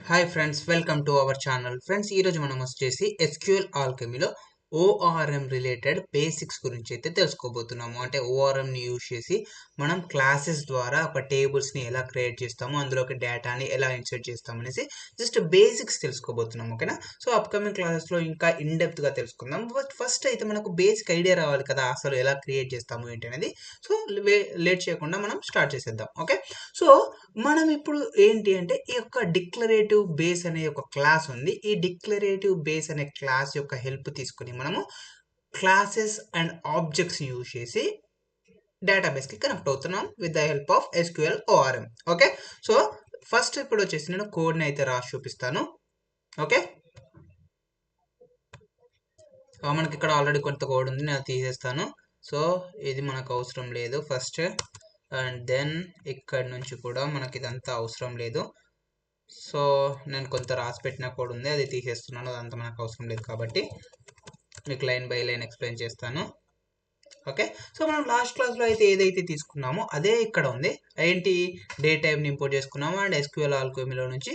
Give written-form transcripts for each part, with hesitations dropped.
Hi friends, welcome to our channel. Friends, ఈరోజు మనం వచ్చేసి ఎస్క్యూఎల్ ఆల్కెమీలో ఓఆర్ఎం రిలేటెడ్ బేసిక్స్ గురించి అయితే తెలుసుకోబోతున్నాము. అంటే ఓఆర్ఎంని యూజ్ చేసి మనం క్లాసెస్ ద్వారా ఒక టేబుల్స్ని ఎలా క్రియేట్ చేస్తాము, అందులోకి డేటాని ఎలా ఇన్సర్ట్ చేస్తాము అనేసి జస్ట్ బేసిక్స్ తెలుసుకోబోతున్నాం. ఓకేనా? సో అప్కమింగ్ క్లాసెస్లో ఇంకా ఇన్డెప్త్గా తెలుసుకుందాం. బట్ ఫస్ట్ అయితే మనకు బేసిక్ ఐడియా రావాలి కదా, అసలు ఎలా క్రియేట్ చేస్తాము ఏంటి అనేది. సో లేట్ చేయకుండా మనం స్టార్ట్ చేసేద్దాం. ఓకే, సో మనం ఇప్పుడు ఏంటి అంటే ఈ యొక్క డిక్లరేటివ్ బేస్ అనే ఒక క్లాస్ ఉంది. ఈ డిక్లరేటివ్ బేస్ అనే క్లాస్ యొక్క హెల్ప్ తీసుకుని మనము క్లాసెస్ అండ్ ఆబ్జెక్ట్స్ యూజ్ చేసి డేటాబేస్కి కనెక్ట్ అవుతున్నాం with the help of SQL ORM. Okay, so first ఇప్పుడు వచ్చేసి నేను కోడ్ని అయితే రాసి చూపిస్తాను. ఓకే, మనకి ఇక్కడ ఆల్రెడీ కొంత కోడ్ ఉంది, నేను తీసేస్తాను. సో ఇది మనకు అవసరం లేదు ఫస్ట్. అండ్ దెన్ ఇక్కడ నుంచి కూడా మనకి ఇదంతా అవసరం లేదు. సో నేను కొంత రాసి పెట్టిన కోడ్ ఉంది, అది తీసేస్తున్నాను. అదంతా మనకు అవసరం లేదు కాబట్టి మీకు లైన్ బై లైన్ ఎక్స్ప్లెయిన్ చేస్తాను. ఓకే, సో మనం లాస్ట్ క్లాస్లో అయితే ఏదైతే తీసుకున్నామో అదే ఇక్కడ ఉంది. ఏంటి, డేటా టైప్ని ఇంపోర్ట్ చేసుకున్నాము అండ్ ఎస్క్యూఎల్ ఆల్కెమీలో నుంచి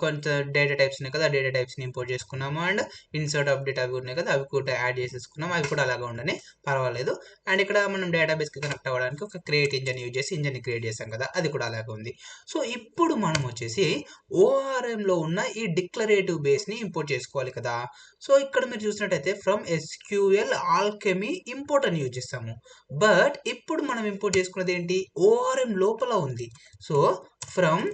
కొంత డేటా టైప్స్ ఉన్నాయి కదా, ఆ డేటా టైప్స్ని ఇంపోర్ట్ చేసుకున్నాము అండ్ ఇన్సర్ట్ అప్డేట్ అవి ఉన్నాయి కదా, అవి కూడా యాడ్ చేసేసుకున్నాము. అవి కూడా అలాగే ఉండని పర్వాలేదు. అండ్ ఇక్కడ మనం డేటాబేస్కి కనెక్ట్ అవ్వడానికి ఒక క్రియేట్ ఇంజన్ యూజ్ చేసి ఇంజన్ని క్రియేట్ చేసాం కదా, అది కూడా అలాగే ఉంది. సో ఇప్పుడు మనం వచ్చేసి ఓఆర్ఎంలో ఉన్న ఈ డిక్లరేటివ్ బేస్ని ఇంపోర్ట్ చేసుకోవాలి కదా. సో ఇక్కడ మీరు చూసినట్టయితే ఫ్రమ్ ఎస్క్యూఎల్ ఆల్కెమీ ఇంపోర్ట్ అని యూజ్ చేస్తాము. బట్ ఇప్పుడు మనం ఇంపోర్ట్ చేసుకున్నది ఏంటి, ఓఆర్ఎం లోపల ఉంది. So from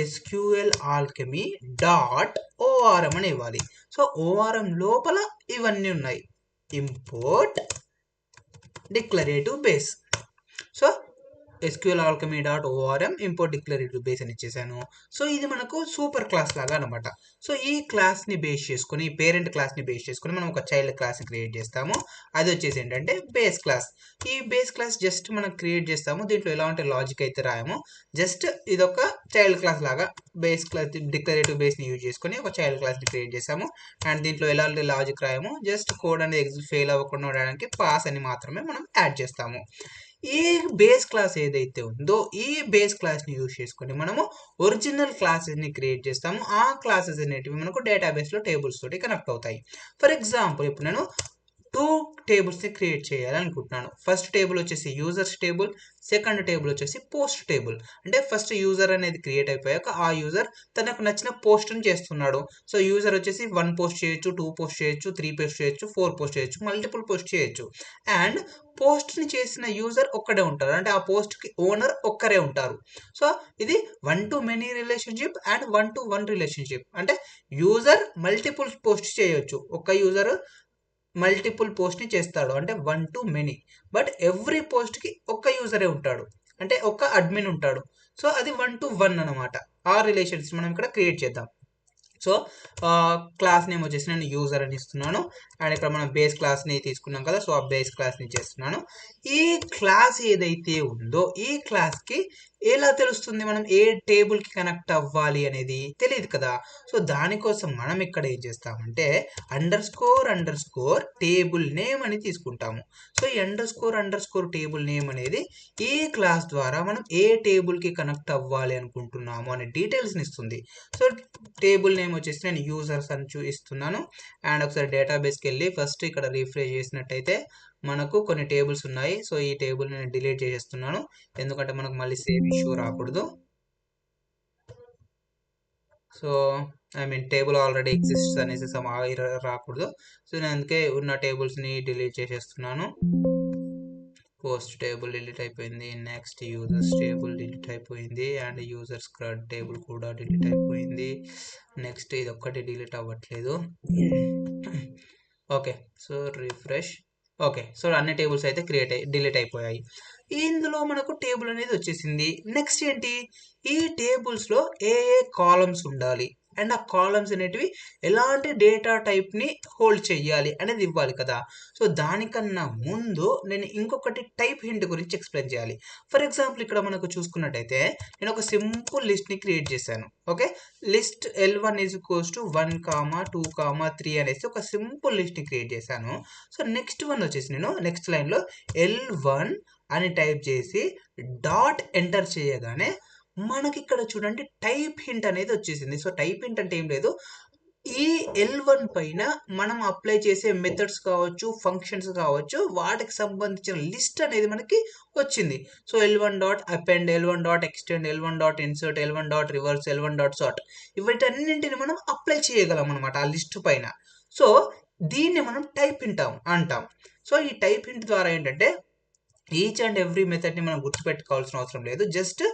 SQL Alchemy dot ORM అని ఇవ్వాలి. సో ఓఆర్ఎం లోపల ఇవన్నీ ఉన్నాయి, import declarative base. So SQL Alchemy dot ORM import declarative base అని ఇచ్చేసాను. సో ఇది మనకు సూపర్ క్లాస్ లాగా అనమాట. సో ఈ క్లాస్ని బేస్ చేసుకుని, పేరెంట్ క్లాస్ని బేస్ చేసుకుని మనం ఒక చైల్డ్ క్లాస్ని క్రియేట్ చేస్తాము. అది వచ్చేసి ఏంటంటే బేస్ క్లాస్. ఈ బేస్ క్లాస్ జస్ట్ మనం క్రియేట్ చేస్తాము. దీంట్లో ఎలాంటి లాజిక్ అయితే రాయము, జస్ట్ ఇదొక చైల్డ్ క్లాస్ లాగా బేస్ క్లాస్ డిక్లరేటివ్ బేస్ని యూజ్ చేసుకుని ఒక చైల్డ్ క్లాస్ని క్రియేట్ చేసాము. అండ్ దీంట్లో ఎలాంటి లాజిక్ రాయము, జస్ట్ కోడ్ అనేది ఫెయిల్ అవ్వకుండా ఉండడానికి పాస్ అని మాత్రమే మనం యాడ్ చేస్తాము. ఈ బేస్ క్లాస్ ఏదైతే ఉందో ఈ బేస్ క్లాస్ని యూజ్ చేసుకొని మనము ఒరిజినల్ క్లాసెస్ని క్రియేట్ చేస్తాము. ఆ క్లాసెస్ అనేటివి మనకు డేటాబేస్లో టేబుల్స్ తోటి కనెక్ట్ అవుతాయి. ఫర్ ఎగ్జాంపుల్ ఇప్పుడు నేను 2 టేబుల్స్ని క్రియేట్ చేయాలనుకుంటున్నాను. ఫస్ట్ టేబుల్ వచ్చేసి యూజర్స్ టేబుల్, సెకండ్ టేబుల్ వచ్చేసి పోస్ట్ టేబుల్. అంటే ఫస్ట్ యూజర్ అనేది క్రియేట్ అయిపోయాక ఆ యూజర్ తనకు నచ్చిన పోస్ట్ని చేస్తున్నాడు. సో యూజర్ వచ్చేసి 1 పోస్ట్ చేయొచ్చు, 2 పోస్ట్ చేయొచ్చు, 3 పోస్ట్ చేయొచ్చు, 4 పోస్ట్ చేయొచ్చు, మల్టిపుల్ పోస్ట్ చేయొచ్చు. అండ్ పోస్ట్ని చేసిన యూజర్ ఒక్కడే ఉంటారు, అంటే ఆ పోస్ట్కి ఓనర్ ఒక్కరే ఉంటారు. సో ఇది 1 to many relationship and 1 to 1 relationship. అంటే యూజర్ మల్టిపుల్ పోస్ట్ చేయొచ్చు, ఒక యూజర్ మల్టిపుల్ పోస్ట్ని చేస్తాడు అంటే 1 to many. బట్ ఎవ్రీ పోస్ట్కి ఒక్క యూజరే ఉంటాడు, అంటే ఒక్క అడ్మిన్ ఉంటాడు. సో అది 1 to 1 అనమాట. ఆ రిలేషన్స్ మనం ఇక్కడ క్రియేట్ చేద్దాం. సో క్లాస్ నేమ్ వచ్చేసి నేను యూజర్ అని ఇస్తున్నాను. అండ్ ఇక్కడ మనం బేస్ క్లాస్ని తీసుకున్నాం కదా, సో ఆ బేస్ క్లాస్ని చేస్తున్నాను. ఈ క్లాస్ ఏదైతే ఉందో ఈ క్లాస్కి ఎలా తెలుస్తుంది మనం ఏ టేబుల్కి కనెక్ట్ అవ్వాలి అనేది తెలియదు కదా. సో దానికోసం మనం ఇక్కడ ఏం చేస్తామంటే అండర్ స్కోర్ టేబుల్ నేమ్ అని తీసుకుంటాము. సో ఈ అండర్ స్కోర్ టేబుల్ నేమ్ అనేది ఈ క్లాస్ ద్వారా మనం ఏ టేబుల్కి కనెక్ట్ అవ్వాలి అనుకుంటున్నాము అనే డీటెయిల్స్ని ఇస్తుంది. సో టేబుల్ నేమ్ వచ్చేసి నేను యూజర్స్ అని చూపిస్తున్నాను. అండ్ ఒకసారి డేటాబేస్కి వెళ్ళి ఫస్ట్ ఇక్కడ రీఫ్రెష్ చేసినట్టయితే మనకు కొన్ని టేబుల్స్ ఉన్నాయి. సో ఈ టేబుల్ నేను డిలీట్ చేసేస్తున్నాను, ఎందుకంటే మనకు మళ్ళీ సేమ్ ఇష్యూ రాకూడదు. So I mean table already exists అనేసి రాకూడదు. సో నేను అందుకే ఉన్న టేబుల్స్ని డిలీట్ చేసేస్తున్నాను. పోస్ట్ టేబుల్ డిలీట్ అయిపోయింది, నెక్స్ట్ యూజర్స్ టేబుల్ డిలీట్ అయిపోయింది, అండ్ యూజర్స్ టేబుల్ కూడా డిలీట్ అయిపోయింది. నెక్స్ట్ ఇది ఒక్కటి డిలీట్ అవ్వట్లేదు. Okay, so refresh. Okay, so అన్ని టేబుల్స్ అయితే డిలీట్ అయిపోయాయి. ఇందులో మనకు టేబుల్ అనేది వచ్చేసింది. నెక్స్ట్ ఏంటి, ఈ టేబుల్స్లో ఏ ఏ కాలమ్స్ ఉండాలి అండ్ ఆ కాలమ్స్ అనేటివి ఎలాంటి డేటా టైప్ని హోల్డ్ చెయ్యాలి అనేది ఇవ్వాలి కదా. సో దానికన్నా ముందు నేను ఇంకొకటి టైప్ హింట్ గురించి ఎక్స్ప్లెయిన్ చేయాలి. ఫర్ ఎగ్జాంపుల్ ఇక్కడ మనకు చూసుకున్నట్టయితే నేను ఒక సింపుల్ లిస్ట్ని క్రియేట్ చేశాను. Okay, list L1 is equals to 1, 2, 3 అనేసి ఒక సింపుల్ లిస్ట్ని క్రియేట్ చేశాను. సో నెక్స్ట్ వన్ వచ్చేసి నేను నెక్స్ట్ లైన్లో L1 అని టైప్ చేసి డాట్ ఎంటర్ చేయగానే మనకి ఇక్కడ చూడండి టైప్ హింట్ అనేది వచ్చేసింది. సో టైప్ హింట్ అంటే ఏం లేదు, ఈ L1 పైన మనం అప్లై చేసే మెథడ్స్ కావచ్చు, ఫంక్షన్స్ కావచ్చు, వాటికి సంబంధించిన లిస్ట్ అనేది మనకి వచ్చింది. So L1 dot append, L1 dot extend, L1 dot insert, L1 dot reverse, L1 dot sort, వీటన్నింటిని మనం అప్లై చేయగలం అనమాట ఆ లిస్ట్ పైన. సో దీన్ని మనం టైప్ హింట్ అంటాం. సో ఈ టైప్ హింట్ ద్వారా ఏంటంటే ఈచ్ అండ్ ఎవ్రీ మెథడ్ని మనం గుర్తుపెట్టుకోవాల్సిన అవసరం లేదు. జస్ట్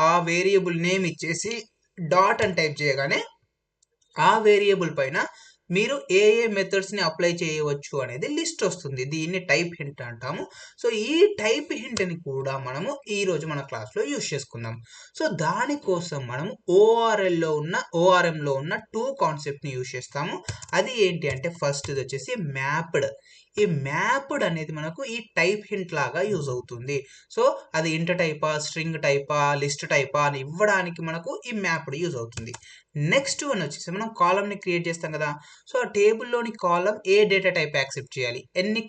ఆ వేరియబుల్ నేమ్ ఇచ్చేసి డాట్ అని టైప్ చేయగానే ఆ వేరియబుల్ పైన మీరు ఏ మెథడ్స్ని అప్లై చేయవచ్చు అనేది లిస్ట్ వస్తుంది. దీన్ని టైప్ హింట్ అంటాము. సో ఈ టైప్ హింట్ని కూడా మనము ఈరోజు మన క్లాస్లో యూజ్ చేసుకుందాం. సో దానికోసం మనము ఓఆర్ఎంలో ఉన్న 2 కాన్సెప్ట్ని యూజ్ చేస్తాము. అది ఏంటి అంటే ఫస్ట్ ఇది వచ్చేసి మ్యాప్డ్. ఈ మ్యాప్డ్ అనేది మనకు ఈ టైప్ హింట్ లాగా యూజ్ అవుతుంది. సో అది ఇంట్ టైపా, స్ట్రింగ్ టైపా, లిస్ట్ టైపా అని ఇవ్వడానికి మనకు ఈ మ్యాప్డ్ యూజ్ అవుతుంది. నెక్స్ట్ వన్ వచ్చేసి మనం కాలమ్ని క్రియేట్ చేస్తాం కదా. సో ఆ టేబుల్లోని కాలం ఏ డేటా టైప్ యాక్సెప్ట్ చేయాలి, ఎన్ని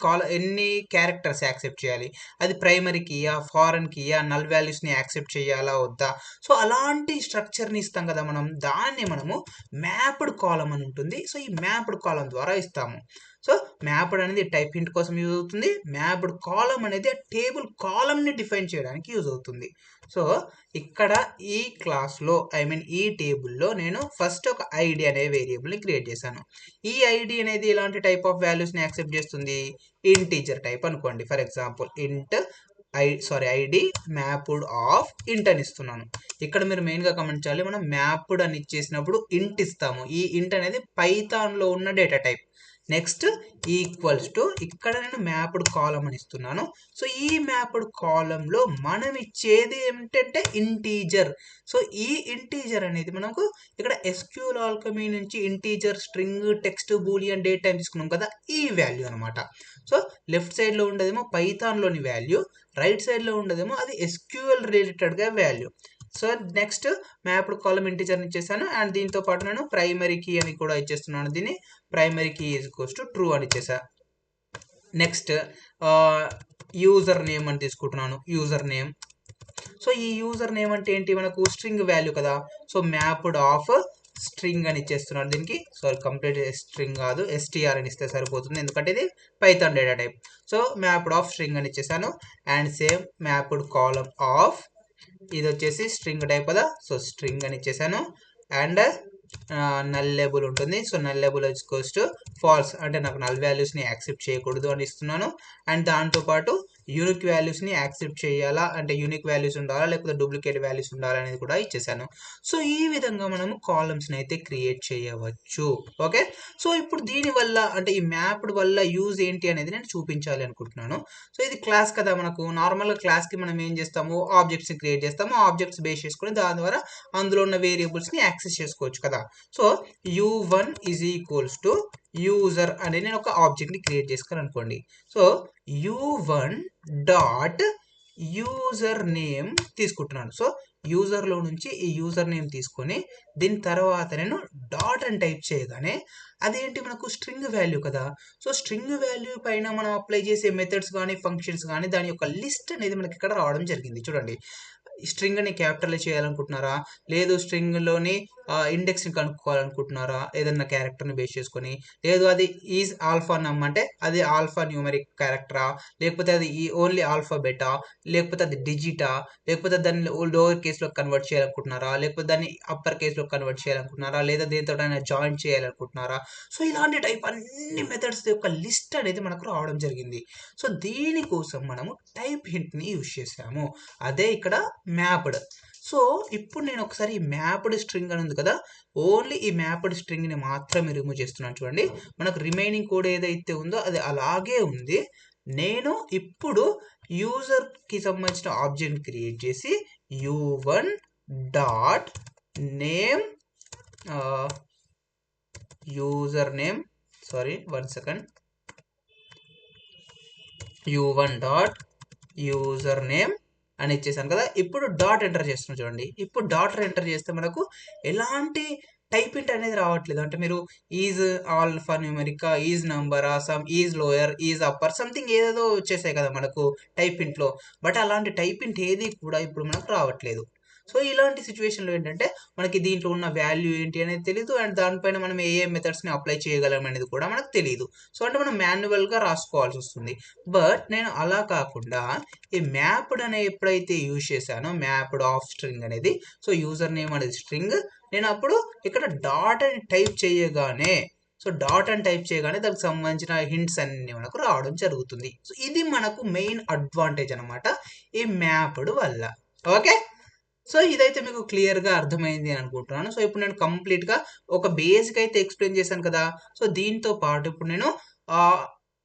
క్యారెక్టర్స్ యాక్సెప్ట్ చేయాలి, అది primary Kia, foreign Kia, null వాల్యూస్ని యాక్సెప్ట్ చేయాలా వద్దా, సో అలాంటి స్ట్రక్చర్ని ఇస్తాం కదా మనం, దాన్ని మనము మ్యాప్డ్ కాలం అని ఉంటుంది. సో ఈ మ్యాప్డ్ కాలం ద్వారా ఇస్తాము. సో మ్యాప్డ్ అనేది టైప్ హింట్ కోసం యూజ్ అవుతుంది. మ్యాప్డ్ కాలం అనేది ఆ టేబుల్ కాలంని డిఫైన్ చేయడానికి యూజ్ అవుతుంది. సో ఇక్కడ ఈ క్లాస్లో ఈ టేబుల్లో నేను ఫస్ట్ ఒక ఐడి అనే వేరియబుల్ని క్రియేట్ చేశాను. ఈ ఐడి అనేది ఎలాంటి టైప్ ఆఫ్ వాల్యూస్ని యాక్సెప్ట్ చేస్తుంది, ఇంటీజర్ టైప్ అనుకోండి. For example ID mapped of ఇంట్ అని ఇస్తున్నాను. ఇక్కడ మీరు మెయిన్గా గమనించాలి, మనం మ్యాప్డ్ అని ఇచ్చేసినప్పుడు ఇంట్ ఇస్తాము. ఈ ఇంట్ అనేది పైథాన్లో ఉన్న data type. Next equals to, ఇక్కడ నేను మ్యాప్డ్ కాలం అని ఇస్తున్నాను. సో ఈ మ్యాప్డ్ కాలంలో మనం ఇచ్చేది ఏమిటంటే ఇంటీజర్. సో ఈ ఇంటీజర్ అనేది మనకు ఇక్కడ SQL ఆల్కమీ నుంచి integer, string, text, Boolean, date time తీసుకున్నాం కదా, ఈ వాల్యూ అనమాట. సో లెఫ్ట్ సైడ్లో ఉండేదేమో పైథాన్లోని వాల్యూ, రైట్ సైడ్లో ఉండేదేమో అది SQL రిలేటెడ్గా value. So next mapped column integer ఇచ్చేసాను. అండ్ దీంతో పాటు నేను ప్రైమరీ కీ అని కూడా ఇచ్చేస్తున్నాను. దీన్ని primary key is equals to true అని ఇచ్చేసా. నెక్స్ట్ యూజర్ నేమ్ అని తీసుకుంటున్నాను, యూజర్ నేమ్. సో ఈ యూజర్ నేమ్ అంటే ఏంటి, మనకు స్ట్రింగ్ వాల్యూ కదా. సో మ్యాప్డ్ ఆఫ్ స్ట్రింగ్ అని ఇచ్చేస్తున్నాను దీనికి. సారీ, కంప్లీట్ స్ట్రింగ్ కాదు, str అని ఇస్తే సరిపోతుంది, ఎందుకంటే ఇది Python data type. So mapped of string అని ఇచ్చేసాను. And same mapped column of, ఇది వచ్చేసి స్ట్రింగ్ టైప్ కదా, సో స్ట్రింగ్ అని ఇచ్చేసాను. అండ్ నల్ లేబుల్ ఉంటుంది. So null label equals to falls, అంటే నాకు నల్ వాల్యూస్ని యాక్సెప్ట్ చేయకూడదు అని ఇస్తున్నాను. అండ్ దాంతోపాటు యూనిక్ వాల్యూస్ని యాక్సెప్ట్ చేయాలా, అంటే యూనిక్ వాల్యూస్ ఉండాలా లేకపోతే డూప్లికేట్ వాల్యూస్ ఉండాలా అనేది కూడా ఇచ్చేసాను. సో ఈ విధంగా మనము కాలమ్స్ని అయితే క్రియేట్ చేయవచ్చు. ఓకే, సో ఇప్పుడు దీనివల్ల అంటే ఈ మ్యాప్డ్ వల్ల యూజ్ ఏంటి అనేది నేను చూపించాలి అనుకుంటున్నాను. సో ఇది క్లాస్ కదా, మనకు నార్మల్గా క్లాస్కి మనం ఏం చేస్తాము, ఆబ్జెక్ట్స్ని క్రియేట్ చేస్తాము. ఆబ్జెక్ట్స్ బేస్ చేసుకుని దాని ద్వారా అందులో ఉన్న వేరియబుల్స్ని యాక్సెస్ చేసుకోవచ్చు కదా. So u1 is equals to user అనే నేను ఒక ఆబ్జెక్ట్ని క్రియేట్ చేసుకుని అనుకోండి. So u1 dot user name తీసుకుంటున్నాను. సో యూజర్లో నుంచి ఈ యూజర్ నేమ్ తీసుకొని దీని తర్వాత నేను డాట్ అని టైప్ చేయగానే అదేంటి, మనకు స్ట్రింగ్ వాల్యూ కదా. సో స్ట్రింగ్ వాల్యూ పైన మనం అప్లై చేసే మెథడ్స్ కానీ ఫంక్షన్స్ కానీ దాని యొక్క లిస్ట్ అనేది మనకి ఇక్కడ రావడం జరిగింది. చూడండి, స్ట్రింగ్ని క్యాపిటల్ చేయాలనుకుంటున్నారా, లేదు స్ట్రింగ్లోని ఇండెక్స్ని కనుక్కోవాలనుకుంటున్నారా, ఏదన్నా క్యారెక్టర్ని బేస్ చేసుకొని, లేదు అది ఈజ్ ఆల్ఫా నమ్ అంటే అది ఆల్ఫా న్యూమరిక్ క్యారెక్టరా, లేకపోతే అది ఓన్లీ ఆల్ఫాబెటా, లేకపోతే అది డిజిటా, లేకపోతే దాన్ని లోవర్ కేస్లో కన్వర్ట్ చేయాలనుకుంటున్నారా, లేకపోతే దాన్ని అప్పర్ కేస్లో కన్వర్ట్ చేయాలనుకుంటున్నారా, లేదా దేనితో జాయిన్ చేయాలనుకుంటున్నారా. సో ఇలాంటి టైప్ అన్ని మెథడ్స్ యొక్క లిస్ట్ అనేది మనకు రావడం జరిగింది. సో దీనికోసం మనము టైప్ హింట్ని యూజ్ చేసాము, అదే ఇక్కడ మ్యాప్డ్. సో ఇప్పుడు నేను ఒకసారి ఈ మ్యాప్డ్ స్ట్రింగ్ అని ఉంది కదా, ఓన్లీ ఈ మ్యాప్డ్ స్ట్రింగ్ని మాత్రమే రిమూవ్ చేస్తున్నాను. చూడండి, మనకు రిమైనింగ్ కోడ్ ఏదైతే ఉందో అది అలాగే ఉంది. నేను ఇప్పుడు యూజర్కి సంబంధించిన ఆబ్జెక్ట్ క్రియేట్ చేసి u1 dot name, user name, sorry 1 second, u1 dot user name అని ఇచ్చేసాను కదా. ఇప్పుడు డాట్ ఎంటర్ చేస్తున్నాం. చూడండి, ఇప్పుడు డాట్ ఎంటర్ చేస్తే మనకు ఎలాంటి టైప్ హింట్ అనేది రావట్లేదు. అంటే మీరు ఈజ్ ఆల్ఫా న్యూమరికా, ఈజ్ నంబరా, some is lower, is upper, something ఏదేదో వచ్చేసాయి కదా మనకు టైప్ హింట్లో. బట్ అలాంటి టైప్ హింట్ ఏది కూడా ఇప్పుడు మనకు రావట్లేదు. సో ఇలాంటి సిచ్యువేషన్లో ఏంటంటే మనకి దీంట్లో ఉన్న వాల్యూ ఏంటి అనేది తెలియదు, అండ్ దానిపైన మనం ఏ మెథడ్స్ని అప్లై చేయగలం అనేది కూడా మనకు తెలియదు. సో అంటే మనం మాన్యువల్గా రాసుకోవాల్సి వస్తుంది. బట్ నేను అలా కాకుండా ఈ మ్యాప్డ్ అనే ఎప్పుడైతే యూజ్ చేశానో, మ్యాప్డ్ ఆఫ్ స్ట్రింగ్ అనేది, సో యూజర్ నేమ్ అనేది స్ట్రింగ్, నేను అప్పుడు ఇక్కడ డాట్ అని టైప్ చేయగానే, సో డాట్ అని టైప్ చేయగానే దానికి సంబంధించిన హింట్స్ అన్ని మనకు రావడం జరుగుతుంది. సో ఇది మనకు మెయిన్ అడ్వాంటేజ్ అనమాట ఈ మ్యాప్డ్ వల్ల. ఓకే, సో ఇదైతే మీకు క్లియర్గా అర్థమైంది అని అనుకుంటున్నాను. సో ఇప్పుడు నేను కంప్లీట్గా ఒక బేసిక్ అయితే ఎక్స్ప్లెయిన్ చేశాను కదా. సో దీంతో పాటు ఇప్పుడు నేను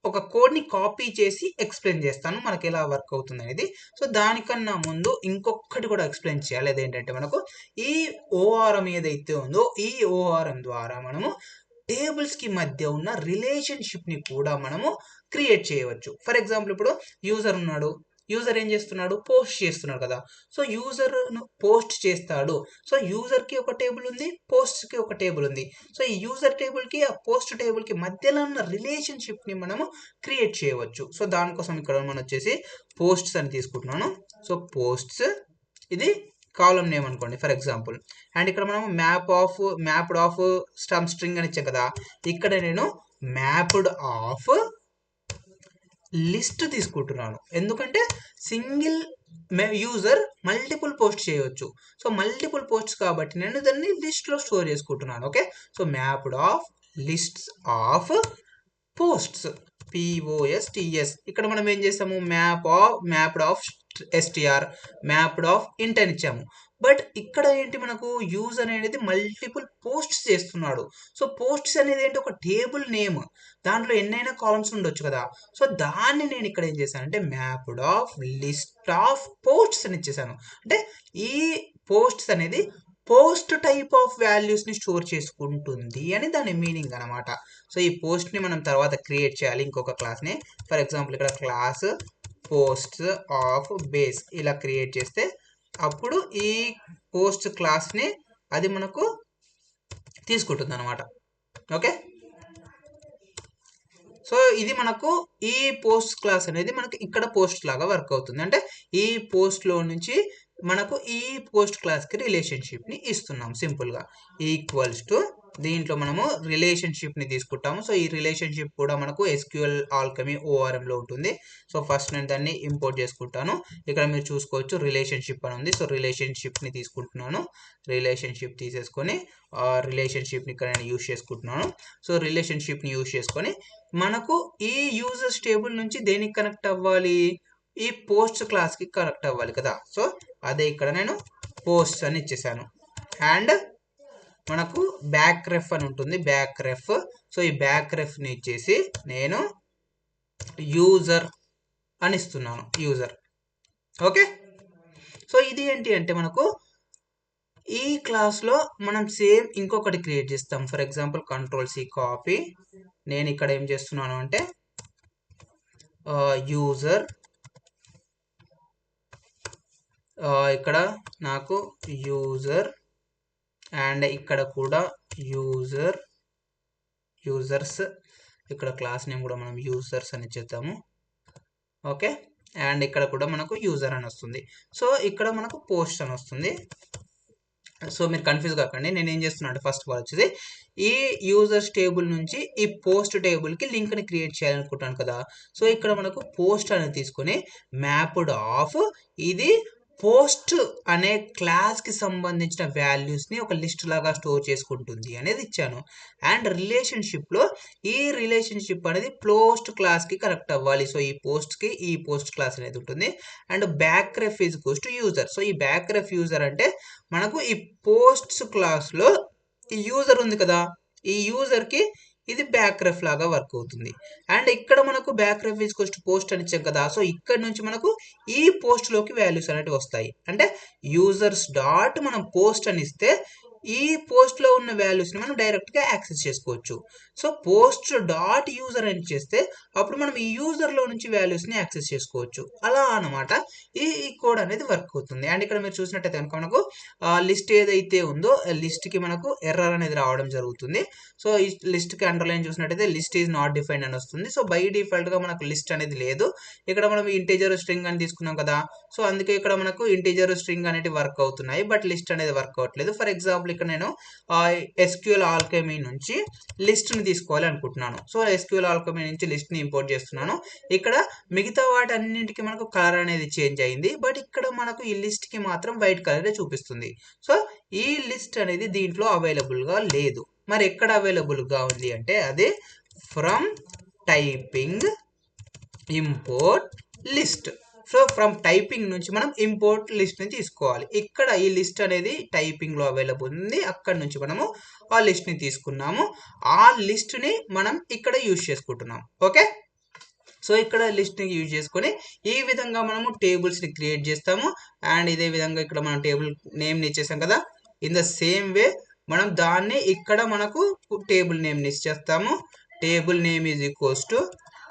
ఒక కోడ్ని కాపీ చేసి ఎక్స్ప్లెయిన్ చేస్తాను మనకి ఎలా వర్క్ అవుతుంది అనేది. సో దానికన్నా ముందు ఇంకొకటి కూడా ఎక్స్ప్లెయిన్ చేయాలి. అదేంటంటే మనకు ఈ ఓఆర్ఎం ఏదైతే ఉందో ఈ ఓఆర్ఎం ద్వారా మనము టేబుల్స్కి మధ్య ఉన్న రిలేషన్షిప్ని కూడా మనము క్రియేట్ చేయవచ్చు. ఫర్ ఎగ్జాంపుల్ ఇప్పుడు యూజర్ ఉన్నాడు, యూజర్ ఏం చేస్తున్నాడు, పోస్ట్ చేస్తున్నాడు కదా. సో యూజర్ పోస్ట్ చేస్తాడు, సో యూజర్కి ఒక టేబుల్ ఉంది, పోస్ట్కి ఒక టేబుల్ ఉంది. సో ఈ యూజర్ టేబుల్కి ఆ పోస్ట్ టేబుల్కి మధ్యలో ఉన్న రిలేషన్షిప్ని మనము క్రియేట్ చేయవచ్చు. సో దానికోసం ఇక్కడ మనం వచ్చేసి పోస్ట్స్ అని తీసుకుంటున్నాను. సో పోస్ట్స్ ఇది కాలం నేమ్ అనుకోండి ఫర్ ఎగ్జాంపుల్, అండ్ ఇక్కడ మనం మ్యాప్డ్ ఆఫ్ స్ట్రింగ్ అని ఇచ్చాం కదా. ఇక్కడ నేను మ్యాప్డ్ ఆఫ్ లిస్ట్ తీసుకుంటున్నాను, ఎందుకంటే సింగిల్ యూజర్ మల్టిపుల్ పోస్ట్ చేయవచ్చు. సో మల్టిపుల్ పోస్ట్స్ కాబట్టి నేను దాన్ని లిస్ట్లో స్టోర్ చేసుకుంటున్నాను. Okay, so mapped of lists of posts, POSTS. ఇక్కడ మనం ఏం చేస్తాము, mapped of STR, mapped of ఇంట్ అని ఇచ్చాము. బట్ ఇక్కడ ఏంటి, మనకు యూజర్ అనేది మల్టిపుల్ పోస్ట్స్ చేస్తున్నాడు. సో పోస్ట్స్ అనేది ఏంటి, ఒక టేబుల్ నేమ్, దాంట్లో ఎన్నైనా కాలమ్స్ ఉండొచ్చు కదా. సో దాన్ని నేను ఇక్కడ ఏం చేశాను అంటే mapped of list of posts అని ఇచ్చేసాను. అంటే ఈ పోస్ట్స్ అనేది పోస్ట్ టైప్ ఆఫ్ వాల్యూస్ని స్టోర్ చేసుకుంటుంది అని దాని మీనింగ్ అనమాట. సో ఈ పోస్ట్ని మనం తర్వాత క్రియేట్ చేయాలి ఇంకొక క్లాస్ని. ఫర్ ఎగ్జాంపుల్ ఇక్కడ క్లాస్ పోస్ట్స్ ఆఫ్ బేస్ ఇలా క్రియేట్ చేస్తే అప్పుడు ఈ పోస్ట్ క్లాస్ని అది మనకు తీసుకుంటుంది అనమాట. ఓకే, సో ఇది మనకు ఈ పోస్ట్ క్లాస్ అనేది మనకి ఇక్కడ పోస్ట్ లాగా వర్క్ అవుతుంది. అంటే ఈ పోస్ట్లో నుంచి మనకు ఈ పోస్ట్ క్లాస్కి రిలేషన్షిప్ని ఇస్తున్నాం సింపుల్గా. ఈక్వల్స్ టు దీంట్లో మనము రిలేషన్షిప్ని తీసుకుంటాము. సో ఈ రిలేషన్షిప్ కూడా మనకు SQL ఆల్కమీ ORMలో ఉంటుంది. సో ఫస్ట్ నేను దాన్ని ఇంపోర్ట్ చేసుకుంటాను. ఇక్కడ మీరు చూసుకోవచ్చు రిలేషన్షిప్ అని ఉంది. సో రిలేషన్షిప్ని తీసుకుంటున్నాను. రిలేషన్షిప్ తీసేసుకొని రిలేషన్షిప్ని ఇక్కడ నేను యూజ్ చేసుకుంటున్నాను. సో రిలేషన్షిప్ని యూజ్ చేసుకొని మనకు ఈ యూజర్స్ టేబుల్ నుంచి దేనికి కనెక్ట్ అవ్వాలి, ఈ పోస్ట్ క్లాస్కి కనెక్ట్ అవ్వాలి కదా. సో అదే ఇక్కడ నేను పోస్ట్ అని ఇచ్చేసాను. అండ్ మనకు బ్యాక్ రెఫ్ అని ఉంటుంది, బ్యాక్ రెఫ్. సో ఈ బ్యాక్ రెఫ్ని ఇచ్చేసి నేను యూజర్ అని ఇస్తున్నాను, యూజర్. ఓకే, సో ఇది ఏంటి అంటే మనకు ఈ క్లాస్లో మనం సేమ్ ఇంకొకటి క్రియేట్ చేస్తాం. For example Ctrl+C copy. నేను ఇక్కడ ఏం చేస్తున్నాను అంటే యూజర్, ఇక్కడ నాకు యూజర్, అండ్ ఇక్కడ కూడా యూజర్స్, ఇక్కడ క్లాస్ నేమ్ కూడా మనం యూజర్స్ అని చేద్దాము. ఓకే, అండ్ ఇక్కడ కూడా మనకు యూజర్ అని వస్తుంది. సో ఇక్కడ మనకు పోస్ట్ అని వస్తుంది. సో మీరు కన్ఫ్యూజ్ కాకండి, నేను ఏం చేస్తున్నాను అంటే ఫస్ట్ ఆఫ్ ఆల్ వచ్చేసి ఈ యూజర్స్ టేబుల్ నుంచి ఈ పోస్ట్ టేబుల్కి లింక్ని క్రియేట్ చేయాలనుకుంటాను కదా. సో ఇక్కడ మనకు పోస్ట్ అనేది తీసుకొని మ్యాప్డ్ ఆఫ్ ఇది పోస్ట్ అనే క్లాస్కి సంబంధించిన వాల్యూస్ని ఒక లిస్ట్ లాగా స్టోర్ చేసుకుంటుంది అనేది ఇచ్చాను. అండ్ రిలేషన్షిప్లో ఈ రిలేషన్షిప్ అనేది పోస్ట్ క్లాస్కి కనెక్ట్ అవ్వాలి. సో ఈ పోస్ట్కి ఈ పోస్ట్ క్లాస్ అనేది ఉంటుంది. And back ref is equals to user. So ఈ బ్యాక్ రెఫ్ యూజర్ అంటే మనకు ఈ పోస్ట్స్ క్లాస్లో ఈ యూజర్ ఉంది కదా, ఈ యూజర్కి ఇది బ్యాక్ రెఫ్ లాగా వర్క్ అవుతుంది. అండ్ ఇక్కడ మనకు back ref is equals to post అని ఇచ్చాం కదా. సో ఇక్కడ నుంచి మనకు ఈ పోస్ట్లోకి వాల్యూస్ అనేవి వస్తాయి. అంటే యూజర్స్ డాట్ మనం పోస్ట్ అని ఇస్తే ఈ పోస్ట్లో ఉన్న వాల్యూస్ని మనం డైరెక్ట్గా యాక్సెస్ చేసుకోవచ్చు. సో పోస్ట్ డాట్ యూజర్ అని చేస్తే అప్పుడు మనం ఈ యూజర్లో నుంచి వాల్యూస్ని యాక్సెస్ చేసుకోవచ్చు. అలా అనమాట ఈ కోడ్ అనేది వర్క్ అవుతుంది. అండ్ ఇక్కడ మీరు చూసినట్టయితే కనుక మనకు లిస్ట్ ఏదైతే ఉందో లిస్ట్కి మనకు ఎర్రర్ అనేది రావడం జరుగుతుంది. సో ఈ లిస్ట్కి అండర్లైన్ చూసినట్టయితే లిస్ట్ ఈజ్ నాట్ డిఫైన్డ్ అని వస్తుంది. సో బై డిఫాల్ట్గా మనకు లిస్ట్ అనేది లేదు. ఇక్కడ మనం ఇంటీజర్ స్ట్రింగ్ అని తీసుకున్నాం కదా, సో అందుకే ఇక్కడ మనకు ఇంటీజర్ స్ట్రింగ్ అనేవి వర్క్ అవుతున్నాయి, బట్ లిస్ట్ అనేది వర్క్ అవ్వట్లేదు. ఫర్ ఎగ్జాంపుల్ ఇక్కడ నేను SQL ఆల్కెమీ నుంచి లిస్ట్ని తీసుకోవాలి అనుకుంటున్నాను. సో SQL ఆల్కెమీ నుంచి లిస్ట్ని ఇంపోర్ట్ చేస్తున్నాను. ఇక్కడ మిగతా వాటి అన్నింటికి మనకు కలర్ అనేది చేంజ్ అయింది, బట్ ఇక్కడ మనకు ఈ లిస్ట్కి మాత్రం వైట్ కలరే చూపిస్తుంది. సో ఈ లిస్ట్ అనేది దీంట్లో అవైలబుల్గా లేదు. మరి ఎక్కడ అవైలబుల్గా ఉంది అంటే అదే from typing import list. So from typing నుంచి మనం ఇంపోర్ట్ లిస్ట్ని తీసుకోవాలి. ఇక్కడ ఈ లిస్ట్ అనేది టైపింగ్లో అవైలబుల్ ఉంది, అక్కడ నుంచి మనము ఆ లిస్ట్ని తీసుకున్నాము. ఆ లిస్ట్ని మనం ఇక్కడ యూజ్ చేసుకుంటున్నాం. ఓకే, సో ఇక్కడ లిస్ట్ని యూజ్ చేసుకొని ఈ విధంగా మనము టేబుల్స్ని క్రియేట్ చేస్తాము. అండ్ ఇదే విధంగా ఇక్కడ మనం టేబుల్ నేమ్ని ఇచ్చేసాం కదా, ఇన్ ద సేమ్ వే మనం దాన్ని ఇక్కడ మనకు టేబుల్ నేమ్ని ఇచ్చేస్తాము. Table name is equals to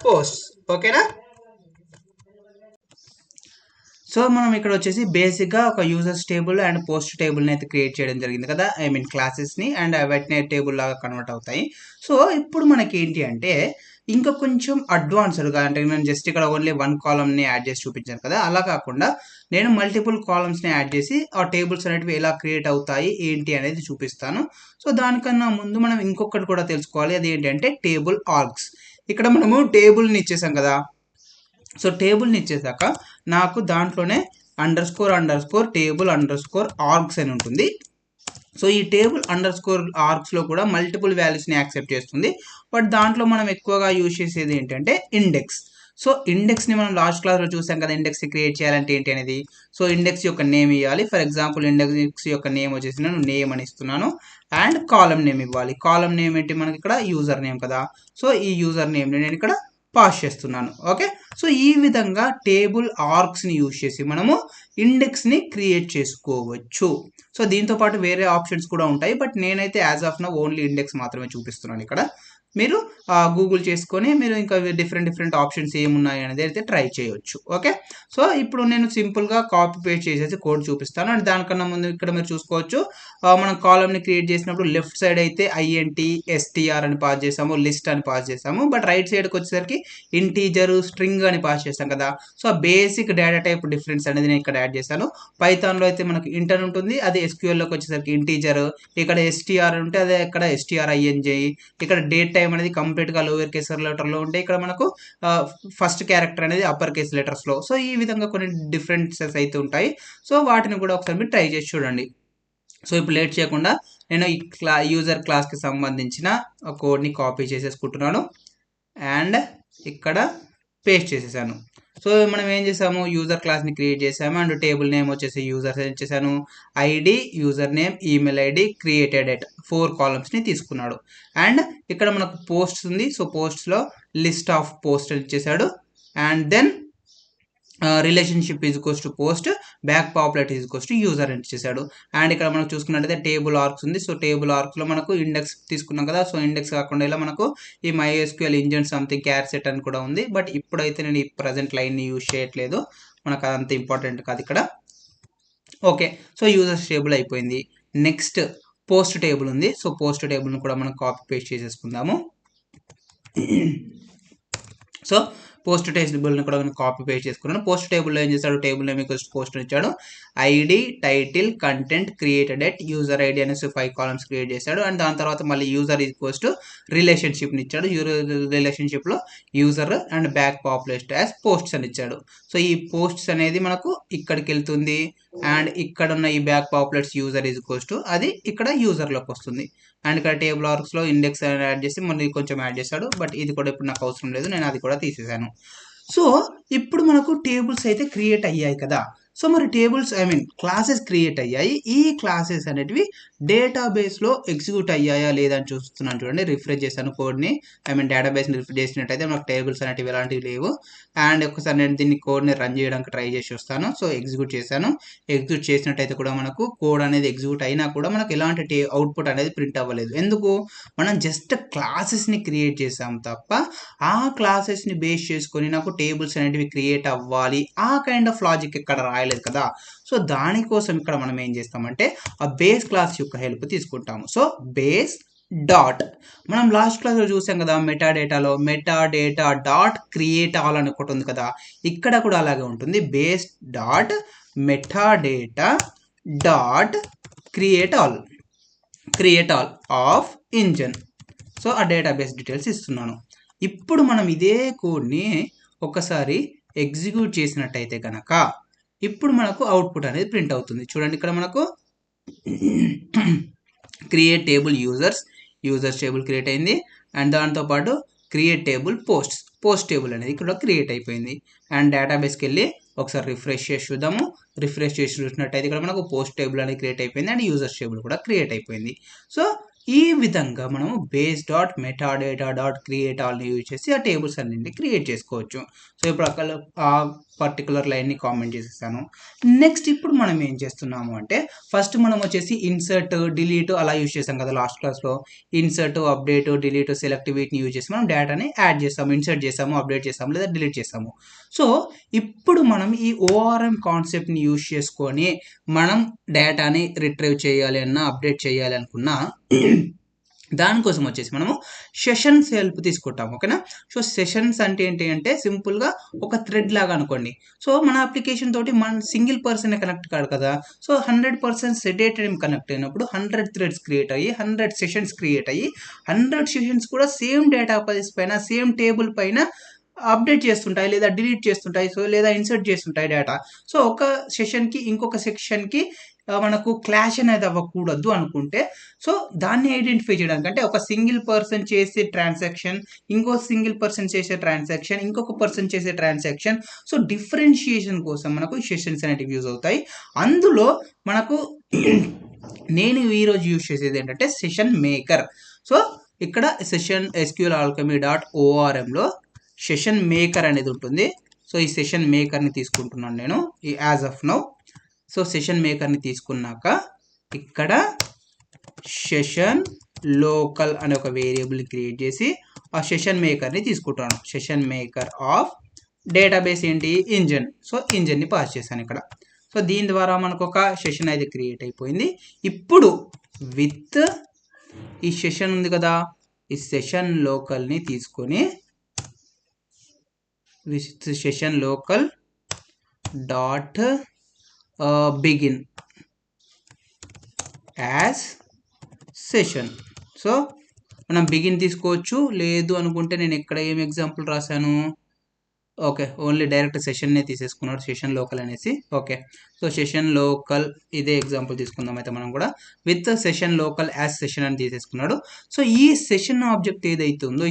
posts. ఓకేనా, సో మనం ఇక్కడ వచ్చేసి బేసిక్గా ఒక యూజర్స్ టేబుల్ అండ్ పోస్ట్ టేబుల్ని అయితే క్రియేట్ చేయడం జరిగింది కదా, ఐ మీన్ క్లాసెస్ని, అండ్ వాటిని టేబుల్ లాగా కన్వర్ట్ అవుతాయి. సో ఇప్పుడు మనకి ఏంటి అంటే ఇంకా కొంచెం అడ్వాన్స్డ్గా, అంటే నేను జస్ట్ ఇక్కడ ఓన్లీ వన్ కాలమ్ని యాడ్ చేసి చూపించాను కదా, అలా కాకుండా నేను మల్టిపుల్ కాలమ్స్ని యాడ్ చేసి ఆ టేబుల్స్ అనేటివి ఎలా క్రియేట్ అవుతాయి ఏంటి అనేది చూపిస్తాను. సో దానికన్నా ముందు మనం ఇంకొకటి కూడా తెలుసుకోవాలి, అది ఏంటంటే టేబుల్ ఆర్గ్స్. ఇక్కడ మనము టేబుల్ని ఇచ్చేసాం కదా, సో టేబుల్ని ఇచ్చేసాక నాకు దాంట్లోనే __ టేబుల్ _ ఆర్గ్స్ అని ఉంటుంది. సో ఈ టేబుల్ _ ఆర్గ్స్లో కూడా మల్టిపుల్ వాల్యూస్ని యాక్సెప్ట్ చేస్తుంది, బట్ దాంట్లో మనం ఎక్కువగా యూజ్ చేసేది ఏంటంటే ఇండెక్స్. సో ఇండెక్స్ని మనం లాస్ట్ క్లాస్లో చూసాం కదా, ఇండెక్స్ని క్రియేట్ చేయాలంటే ఏంటి అనేది. సో ఇండెక్స్ యొక్క నేమ్ ఇవ్వాలి. ఫర్ ఎగ్జాంపుల్ ఇండెక్స్ యొక్క నేమ్ వచ్చేసి నేను నేమ్ అని ఇస్తున్నాను, అండ్ కాలమ్ నేమ్ ఇవ్వాలి. కాలమ్ నేమ్ ఏంటి మనకి ఇక్కడ యూజర్ నేమ్ కదా, సో ఈ యూజర్ నేమ్ని నేను ఇక్కడ పాస్ చేస్తున్నాను. ఓకే, సో ఈ విధంగా టేబుల్ ఆర్గ్స్ని యూజ్ చేసి మనము ఇండెక్స్ని క్రియేట్ చేసుకోవచ్చు. సో దీంతో పాటు వేరే ఆప్షన్స్ కూడా ఉంటాయి, బట్ నేనైతే as of now only index మాత్రమే చూపిస్తున్నాను. ఇక్కడ మీరు గూగుల్ చేసుకొని మీరు ఇంకా డిఫరెంట్ ఆప్షన్స్ ఏమున్నాయి అనేది అయితే ట్రై చేయొచ్చు. ఓకే, సో ఇప్పుడు నేను సింపుల్గా కాపీ పేస్ట్ చేసేసి కోడ్ చూపిస్తాను. అండ్ దానికన్నా ముందు ఇక్కడ మీరు చూసుకోవచ్చు, మనం కాలమ్ని క్రియేట్ చేసినప్పుడు లెఫ్ట్ సైడ్ అయితే INT STR అని పాస్ చేసాము, లిస్ట్ అని పాస్ చేసాము, బట్ రైట్ సైడ్కి వచ్చేసరికి ఇంటీజర్ స్ట్రింగ్ అని పాస్ చేసాం కదా. So basic data type difference అనేది నేను ఇక్కడ యాడ్ చేశాను. పైథాన్లో అయితే మనకు ఇంట్ అని ఉంటుంది, అది SQLలోకి వచ్చేసరికి ఇంటీజర్. ఇక్కడ STR ఉంటే అదే ఇక్కడ STRING. ఇక్కడ డేట్ టైం అనేది కంప్లీట్గా లోవర్ కేస్ లెటర్లో ఉంటే ఇక్కడ మనకు ఫస్ట్ క్యారెక్టర్ అనేది అప్పర్ కేస్ లెటర్స్లో. సో ఈ విధంగా కొన్ని డిఫరెన్సెస్ అయితే ఉంటాయి. సో వాటిని కూడా ఒకసారి మీరు ట్రై చేసి చూడండి. సో ఇప్పుడు లేట్ చేయకుండా నేను ఈ యూజర్ క్లాస్కి సంబంధించిన కోడ్ని కాపీ చేసేసుకుంటున్నాను అండ్ ఇక్కడ పేస్ట్ చేసేసాను. సో మనం ఏం చేసాము, యూజర్ క్లాస్ని క్రియేట్ చేసాము అండ్ టేబుల్ నేమ్ వచ్చేసి యూజర్స్ ఇచ్చేసాను. ID, user name, email ID, created at 4 కాలమ్స్ని తీసుకున్నాడు. అండ్ ఇక్కడ మనకు పోస్ట్స్ ఉంది. సో పోస్ట్స్లో లిస్ట్ ఆఫ్ పోస్ట్ అని ఇచ్చేసాడు. And then relationship is equals to post, back populate is equals to user అని ఇచ్చేసాడు. అండ్ ఇక్కడ మనం చూసుకున్నట్టయితే టేబుల్ ఆర్క్స్ ఉంది. సో టేబుల్ ఆర్క్స్లో మనకు ఇండెక్స్ తీసుకున్నాం కదా, సో ఇండెక్స్ కాకుండా ఇలా మనకు ఈ MySQL ఇంజన్ సంథింగ్ క్యార్సెట్ అని కూడా ఉంది, బట్ ఇప్పుడైతే నేను ఈ ప్రజెంట్ లైన్ని యూజ్ చేయట్లేదు, మనకు అదంత ఇంపార్టెంట్ కాదు ఇక్కడ. ఓకే, సో యూజర్స్ టేబుల్ అయిపోయింది. నెక్స్ట్ పోస్ట్ టేబుల్ ఉంది. సో పోస్ట్ టేబుల్ని కూడా మనం కాపీ పేస్ట్ చేసేసుకుందాము. సో పోస్ట్ టేబుల్ని కూడా నేను కాపీ పేస్ట్ చేసుకున్నాను. పోస్ట్ టేబుల్లో ఏం చేశాడు, టేబుల్ నేమ్ ఈక్వల్స్ పోస్ట్ ఇచ్చాడు. ID, title, content, created at, user ID అనేసి 5 కాలమ్స్ క్రియేట్ చేశాడు. అండ్ దాని తర్వాత మళ్ళీ యూజర్ ఈక్వల్స్ టు రిలేషన్షిప్ని ఇచ్చాడు. రిలేషన్షిప్లో user and back populate as posts అని ఇచ్చాడు. సో ఈ పోస్ట్స్ అనేది మనకు ఇక్కడికి వెళ్తుంది అండ్ ఇక్కడ ఉన్న ఈ బ్యాక్ పాపులేట్స్ యూజర్ ఈక్వల్స్ టు అది ఇక్కడ యూజర్లోకి వస్తుంది. అండ్ ఇక్కడ టేబుల్ ఆర్క్స్లో ఇండెక్స్ అని యాడ్ చేసి మళ్ళీ కొంచెం యాడ్ చేశాడు, బట్ ఇది కూడా ఇప్పుడు నాకు అవసరం లేదు, నేను అది కూడా తీసేసాను. సో ఇప్పుడు మనకు టేబుల్స్ అయితే క్రియేట్ అయ్యాయి కదా. సో మరి టేబుల్స్ క్లాసెస్ క్రియేట్ అయ్యాయి. ఈ క్లాసెస్ అనేటివి డేటాబేస్లో ఎగ్జిక్యూట్ అయ్యాయా లేదా అని చూస్తున్నాను చూడండి. రిఫ్రెష్ చేశాను కోడ్ని, డేటాబేస్ని రిఫ్రెష్ చేసినట్టయితే మనకు టేబుల్స్ అనేటివి ఎలాంటివి లేవు. అండ్ ఒకసారి నేను దీన్ని కోడ్ని రన్ చేయడానికి ట్రై చేసి వస్తాను. సో ఎగ్జిక్యూట్ చేశాను. ఎగ్జిక్యూట్ చేసినట్టయితే కూడా మనకు కోడ్ అనేది ఎగ్జిక్యూట్ అయినా కూడా మనకు ఎలాంటి అవుట్పుట్ అనేది ప్రింట్ అవ్వలేదు. ఎందుకు? మనం జస్ట్ క్లాసెస్ని క్రియేట్ చేసాం తప్ప ఆ క్లాసెస్ని బేస్ చేసుకొని నాకు టేబుల్స్ అనేటివి క్రియేట్ అవ్వాలి ఆ కైండ్ ఆఫ్ లాజిక్ ఇక్కడ రాయలేదు కదా. సో దానికోసం ఇక్కడ మనం ఏం చేస్తామంటే ఆ బేస్ క్లాస్ యొక్క హెల్ప్ తీసుకుంటాము. సో బేస్ డాట్ మనం లాస్ట్ క్లాస్లో చూసాం కదా, మెటాడేటాలో మెటాడేటా డాట్ క్రియేట్ ఆల్ అని ఒకటి ఉంది కదా, ఇక్కడ కూడా అలాగే ఉంటుంది. Base dot metadata dot create all of engine. So ఆ డేటాబేస్ డీటెయిల్స్ ఇస్తున్నాను. ఇప్పుడు మనం ఇదే కోడ్ని ఒకసారి ఎగ్జిక్యూట్ చేసినట్టయితే కనుక ఇప్పుడు మనకు అవుట్పుట్ అనేది ప్రింట్ అవుతుంది. చూడండి, ఇక్కడ మనకు create table users table create అయింది. అండ్ దాంతోపాటు క్రియేట్ టేబుల్ పోస్ట్ టేబుల్ అనేది ఇక్కడ క్రియేట్ అయిపోయింది. అండ్ డేటాబేస్కి వెళ్ళి ఒకసారి రిఫ్రెష్ చేసి చూద్దాము. రిఫ్రెష్ చేసి చూసినట్టయితే ఇక్కడ మనకు పోస్ట్ టేబుల్ అనేది క్రియేట్ అయిపోయింది అండ్ యూజర్స్ టేబుల్ కూడా క్రియేట్ అయిపోయింది. సో ఈ విధంగా మనము base dot metadata dot create ఆల్ని యూజ్ చేసి ఆ టేబుల్స్ అన్నింటినీ క్రియేట్ చేసుకోవచ్చు. సో ఇప్పుడు అక్కడ ఆ పర్టికులర్ లైన్ని కామెంట్ చేసేసాను. నెక్స్ట్ ఇప్పుడు మనం ఏం చేస్తున్నాము అంటే ఫస్ట్ మనం వచ్చేసి ఇన్సర్ట్ డిలీట్ అలా యూజ్ చేసాం కదా లాస్ట్ క్లాస్లో. ఇన్సర్ట్ అప్డేట్ డిలీట్ సెలెక్ట్ వీటిని యూజ్ చేసి మనం డేటాని యాడ్ చేస్తాము, ఇన్సర్ట్ చేసాము, అప్డేట్ చేసాము లేదా డిలీట్ చేసాము. సో ఇప్పుడు మనం ఈ ఓఆర్ఎం కాన్సెప్ట్ని యూజ్ చేసుకొని మనం డేటాని రిట్రీవ్ చేయాలి అన్నా అప్డేట్ చేయాలి అనుకున్నా దానికోసం వచ్చేసి మనము సెషన్స్ హెల్ప్ తీసుకుంటాము. ఓకేనా. సో సెషన్స్ అంటే ఏంటి అంటే సింపుల్గా ఒక థ్రెడ్ లాగా అనుకోండి. సో మన అప్లికేషన్ తోటి మన సింగిల్ పర్సన్ కనెక్ట్ కాదు కదా. సో 100% డేటా కనెక్ట్ అయినప్పుడు 100 థ్రెడ్స్ క్రియేట్ అయ్యి 100 సెషన్స్ క్రియేట్ అయ్యి 100 సెషన్స్ కూడా సేమ్ డేటా బేస్ పైన సేమ్ టేబుల్ పైన అప్డేట్ చేస్తుంటాయి లేదా డిలీట్ చేస్తుంటాయి, సో లేదా ఇన్సర్ట్ చేస్తుంటాయి డేటా. సో ఒక సెషన్కి ఇంకొక సెక్షన్కి మనకు క్లాష్ అనేది అవ్వకూడదు అనుకుంటే సో దాన్ని ఐడెంటిఫై చేయడానికి అంటే ఒక సింగిల్ పర్సన్ చేసే ట్రాన్సాక్షన్ ఇంకో సింగిల్ పర్సన్ చేసే ట్రాన్సాక్షన్ ఇంకొక పర్సన్ చేసే ట్రాన్సాక్షన్, సో డిఫరెన్షియేషన్ కోసం మనకు సెషన్స్ అనేటివి యూజ్ అవుతాయి. అందులో మనకు నేను ఈరోజు యూజ్ చేసేది ఏంటంటే సెషన్ మేకర్. సో ఇక్కడ సెషన్ SQL Alchemy .ormలో సెషన్ మేకర్ అనేది ఉంటుంది. సో ఈ సెషన్ మేకర్ని తీసుకుంటున్నాను నేను ఈ as of now. So session మేకర్ని తీసుకున్నాక ఇక్కడ సెషన్ లోకల్ అనే ఒక వేరియబుల్ని క్రియేట్ చేసి ఆ సెషన్ మేకర్ని తీసుకుంటాను. సెషన్ మేకర్ ఆఫ్ డేటాబేస్ ఏంటి ఇంజన్. సో ఇంజన్ని పాస్ చేశాను ఇక్కడ. సో దీని ద్వారా మనకు ఒక సెషన్ అయితే క్రియేట్ అయిపోయింది. ఇప్పుడు విత్ ఈ సెషన్ ఉంది కదా, ఈ సెషన్ లోకల్ని తీసుకొని with session local dot begin as session. So మనం బిగిన్ తీసుకోవచ్చు, లేదు అనుకుంటే నేను ఇక్కడ ఏం ఎగ్జాంపుల్ రాశాను, ఓకే ఓన్లీ డైరెక్ట్ సెషన్నే తీసేసుకున్నాడు సెషన్ లోకల్ అనేసి. ఓకే సో సెషన్ లోకల్ ఇదే ఎగ్జాంపుల్ తీసుకుందాం అయితే మనం కూడా with session local as session అని తీసేసుకున్నాడు. సో ఈ సెషన్ ఆబ్జెక్ట్ ఏదైతే ఉందో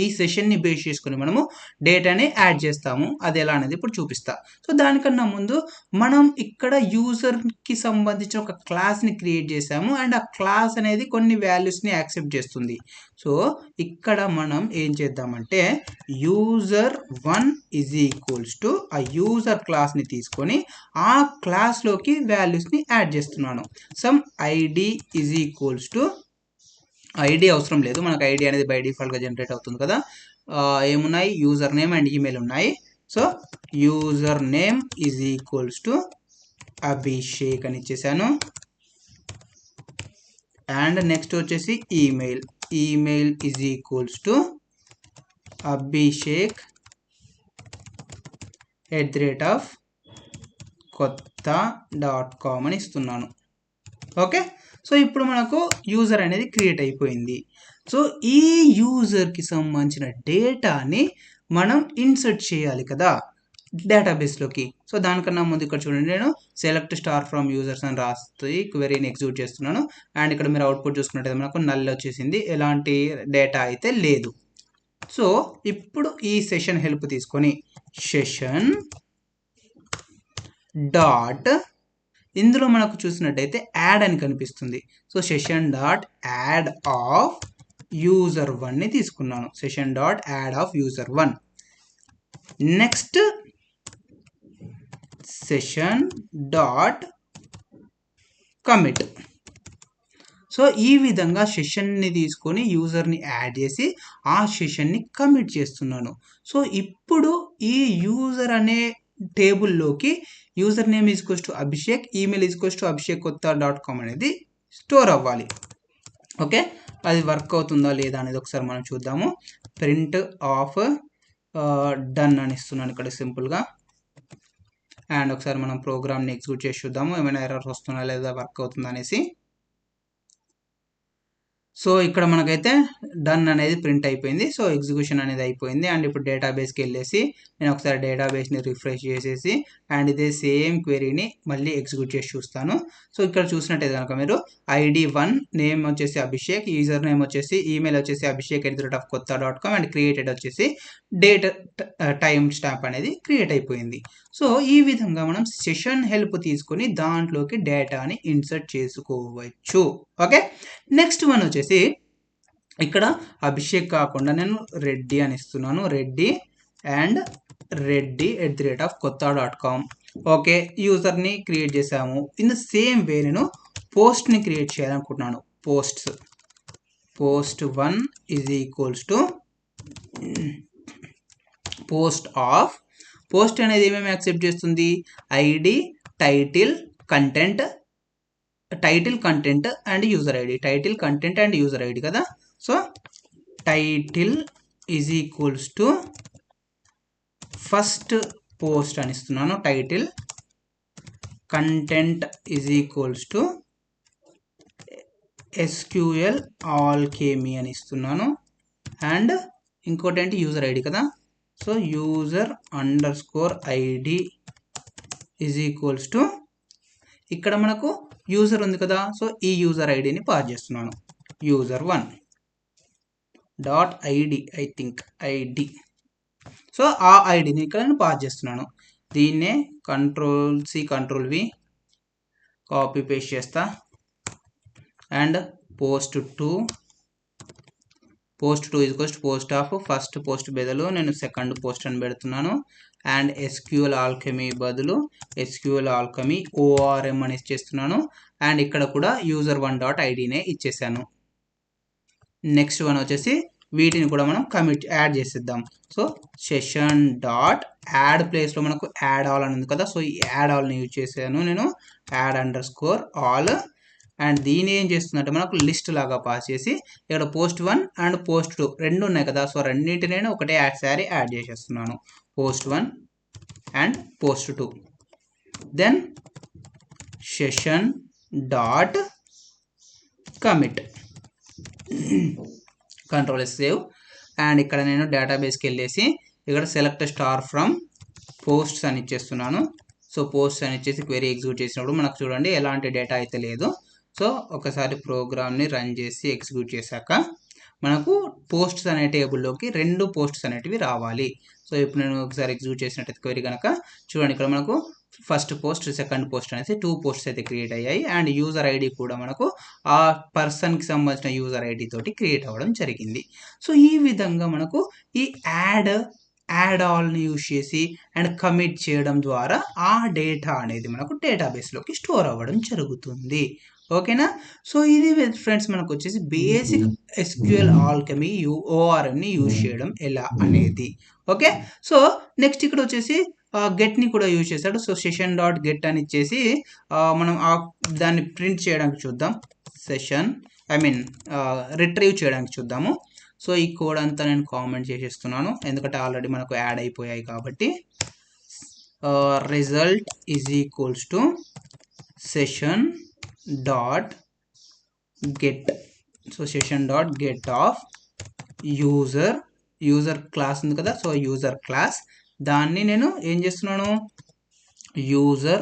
ఈ సెషన్ని బేస్ చేసుకుని మనము డేటాని యాడ్ చేస్తాము. అది ఎలా అనేది ఇప్పుడు చూపిస్తా. సో దానికన్నా ముందు మనం ఇక్కడ యూజర్కి సంబంధించిన ఒక క్లాస్ని క్రియేట్ చేసాము అండ్ ఆ క్లాస్ అనేది కొన్ని వాల్యూస్ని యాక్సెప్ట్ చేస్తుంది. సో ఇక్కడ మనం ఏం చేద్దామంటే user1 ఈజ్ ఈక్వల్స్ టు ఆ యూజర్ క్లాస్ని తీసుకొని ఆ క్లాస్లోకి వాల్యూస్ని యాడ్ చేస్తున్నాను. Some ID is equals to ID అవసరం లేదు, మనకు ఐడి అనేది బై డిఫాల్ట్గా జనరేట్ అవుతుంది కదా. ఏమున్నాయి యూజర్ నేమ్ అండ్ ఈమెయిల్ ఉన్నాయి. So user name is equals to Abhishek అని ఇచ్చేసాను. అండ్ నెక్స్ట్ వచ్చేసి email is equals to abhishek@kotta.com అని ఇస్తున్నాను. ఓకే సో ఇప్పుడు మనకు యూజర్ అనేది క్రియేట్ అయిపోయింది. సో ఈ యూజర్కి సంబంధించిన డేటాని మనం ఇన్సర్ట్ చేయాలి కదా డేటాబేస్లోకి. సో దానికన్నా ముందు ఇక్కడ చూడండి, నేను సెలెక్ట్ స్టార్ ఫ్రమ్ యూజర్స్ అని రాస్తే క్వెరీని ఎగ్జిక్యూట్ చేస్తున్నాను. అండ్ ఇక్కడ మీరు అవుట్పుట్ చూసుకున్నట్టయితే మనకు నల్ వచ్చేసింది, ఎలాంటి డేటా అయితే లేదు. సో ఇప్పుడు ఈ సెషన్ హెల్ప్ తీసుకొని సెషన్ డాట్ ఇందులో మనకు చూసినట్టయితే యాడ్ అని కనిపిస్తుంది. So session dot add of user1ని తీసుకున్నాను. Session dot add of user1. Next session dot commit. So ఈ విధంగా సెషన్ని తీసుకొని యూజర్ని యాడ్ చేసి ఆ సెషన్ని కమిట్ చేస్తున్నాను. సో ఇప్పుడు ఈ యూజర్ అనే టేబుల్లోకి user name ఈజ్కోస్ to Abhishek, email ఈజ్కోస్ to abhishekkotta.com అనేది స్టోర్ అవ్వాలి. ఓకే, అది వర్క్ అవుతుందా లేదా అనేది ఒకసారి మనం చూద్దాము. ప్రింట్ ఆఫ్ డన్ అని ఇస్తున్నాను ఇక్కడ సింపుల్గా. అండ్ ఒకసారి మనం ప్రోగ్రామ్ని ఎగ్జిక్యూట్ చేసి చూద్దాము ఏమైనా ఎర్రర్స్ వస్తున్నా లేదా వర్క్ అవుతుందా అనేసి. సో ఇక్కడ మనకైతే డన్ అనేది ప్రింట్ అయిపోయింది. సో ఎగ్జిక్యూషన్ అనేది అయిపోయింది. అండ్ ఇప్పుడు డేటాబేస్కి వెళ్ళేసి నేను ఒకసారి డేటాబేస్ని రిఫ్రెష్ చేసేసి అండ్ ఇదే సేమ్ క్వెరీని మళ్ళీ ఎగ్జిక్యూట్ చేసి చూస్తాను. సో ఇక్కడ చూసినట్టయితే కనుక మీరు ID1 నేమ్ వచ్చేసి అభిషేక్, యూజర్ నేమ్ వచ్చేసి, ఈమెయిల్ వచ్చేసి abhishek@kotta.com అండ్ క్రియేటెడ్ వచ్చేసి డేట్ టైం స్టాంప్ అనేది క్రియేట్ అయిపోయింది. సో ఈ విధంగా మనం సెషన్ హెల్ప్ తీసుకొని దాంట్లోకి డేటాని ఇన్సర్ట్ చేసుకోవచ్చు. ఓకే, నెక్స్ట్ వన్ వచ్చేసి ఇక్కడ అభిషేక్ కాకుండా నేను రెడ్డి అని ఇస్తున్నాను. Reddy and reddy@kotta.com. ఓకే, యూజర్ని క్రియేట్ చేసాము. ఇన్ ద సేమ్ వే నేను పోస్ట్ని క్రియేట్ చేయాలనుకుంటున్నాను. post1 is equals to post of. Post అనేది ఏమేమి యాక్సెప్ట్ చేస్తుంది? ID, title, content and user ID. Title, content and user ID కదా. So title is equals to first post అని ఇస్తున్నాను. Title, content is equals to SQL alchemy అని ఇస్తున్నాను. And ఇంకోటి ఏంటి? యూజర్ ఐడి కదా. So user_id is equals to ఇక్కడ మనకు యూజర్ ఉంది కదా. సో ఈ యూజర్ ఐడిని పాస్ చేస్తున్నాను. user1.id I think ID. So ఆ ఐడిని ఇక్కడ నేను పాస్ చేస్తున్నాను. దీన్నే Ctrl+C Ctrl+V కాపీ పేస్ట్ చేస్తా. And post2 is post of. First post బదులు నేను సెకండ్ పోస్ట్ అని పెడుతున్నాను. అండ్ SQL alchemy బదులు SQL alchemy ORM అని ఇచ్చేస్తున్నాను. అండ్ ఇక్కడ కూడా user1.idనే ఇచ్చేసాను. నెక్స్ట్ వన్ వచ్చేసి వీటిని కూడా మనం యాడ్ చేసేద్దాం. సో సెషన్ డాట్ యాడ్ ప్లేస్లో మనకు యాడ్ ఆల్ అని ఉంది కదా. సో ఈ యాడ్ ఆల్ని యూజ్ చేశాను నేను. add_all అండ్ దీని ఏం చేస్తుందంటే మనకు లిస్ట్ లాగా పాస్ చేసి ఇక్కడ post1 అండ్ post2 రెండు ఉన్నాయి కదా. సో రెండింటిని నేను ఒకటే సారి యాడ్ చేసేస్తున్నాను. post1 and post2. Then session dot commit. Ctrl+S save. And ఇక్కడ నేను డేటాబేస్కి వెళ్ళేసి ఇక్కడ సెలెక్ట్ స్టార్ ఫ్రమ్ పోస్ట్స్ అని ఇచ్చేస్తున్నాను. సో పోస్ట్స్ అని ఇచ్చేసి క్వెరీ ఎగ్జిక్యూట్ చేసినప్పుడు మనకు చూడండి ఎలాంటి డేటా అయితే లేదు. సో ఒకసారి ప్రోగ్రామ్ని రన్ చేసి ఎగ్జిక్యూట్ చేశాక మనకు పోస్ట్స్ అనే టేబుల్లోకి 2 పోస్ట్స్ అనేటివి రావాలి. సో ఇప్పుడు నేను ఒకసారి ఎగ్జిక్యూట్ చేసినట్టయితే క్వెరీ కనుక చూడండి ఇక్కడ మనకు ఫస్ట్ పోస్ట్, సెకండ్ పోస్ట్ అనేసి 2 పోస్ట్స్ అయితే క్రియేట్ అయ్యాయి. అండ్ యూజర్ ఐడి కూడా మనకు ఆ పర్సన్కి సంబంధించిన యూజర్ ఐడి తోటి క్రియేట్ అవ్వడం జరిగింది. సో ఈ విధంగా మనకు ఈ యాడ్ ఆల్ని యూజ్ చేసి అండ్ కమిట్ చేయడం ద్వారా ఆ డేటా అనేది మనకు డేటాబేస్లోకి స్టోర్ అవ్వడం జరుగుతుంది. ఓకేనా. సో ఇది ఫ్రెండ్స్ మనకు వచ్చేసి బేసిక్ SQL alchemy ORMని యూజ్ చేయడం ఎలా అనేది. ఓకే, సో నెక్స్ట్ ఇక్కడ వచ్చేసి గెట్ని కూడా యూజ్ చేశాడు. సో సెషన్ డాట్ గెట్ అని ఇచ్చేసి మనం దాన్ని ప్రింట్ చేయడానికి చూద్దాం. రిట్రీవ్ చేయడానికి చూద్దాము. సో ఈ కోడ్ అంతా నేను కామెంట్ చేసేస్తున్నాను ఎందుకంటే ఆల్రెడీ మనకు యాడ్ అయిపోయాయి కాబట్టి. Result is equals to session dot get. So session dot get of user class ఉంది కదా. సో యూజర్ క్లాస్ దాన్ని నేను ఏం చేస్తున్నాను? user.id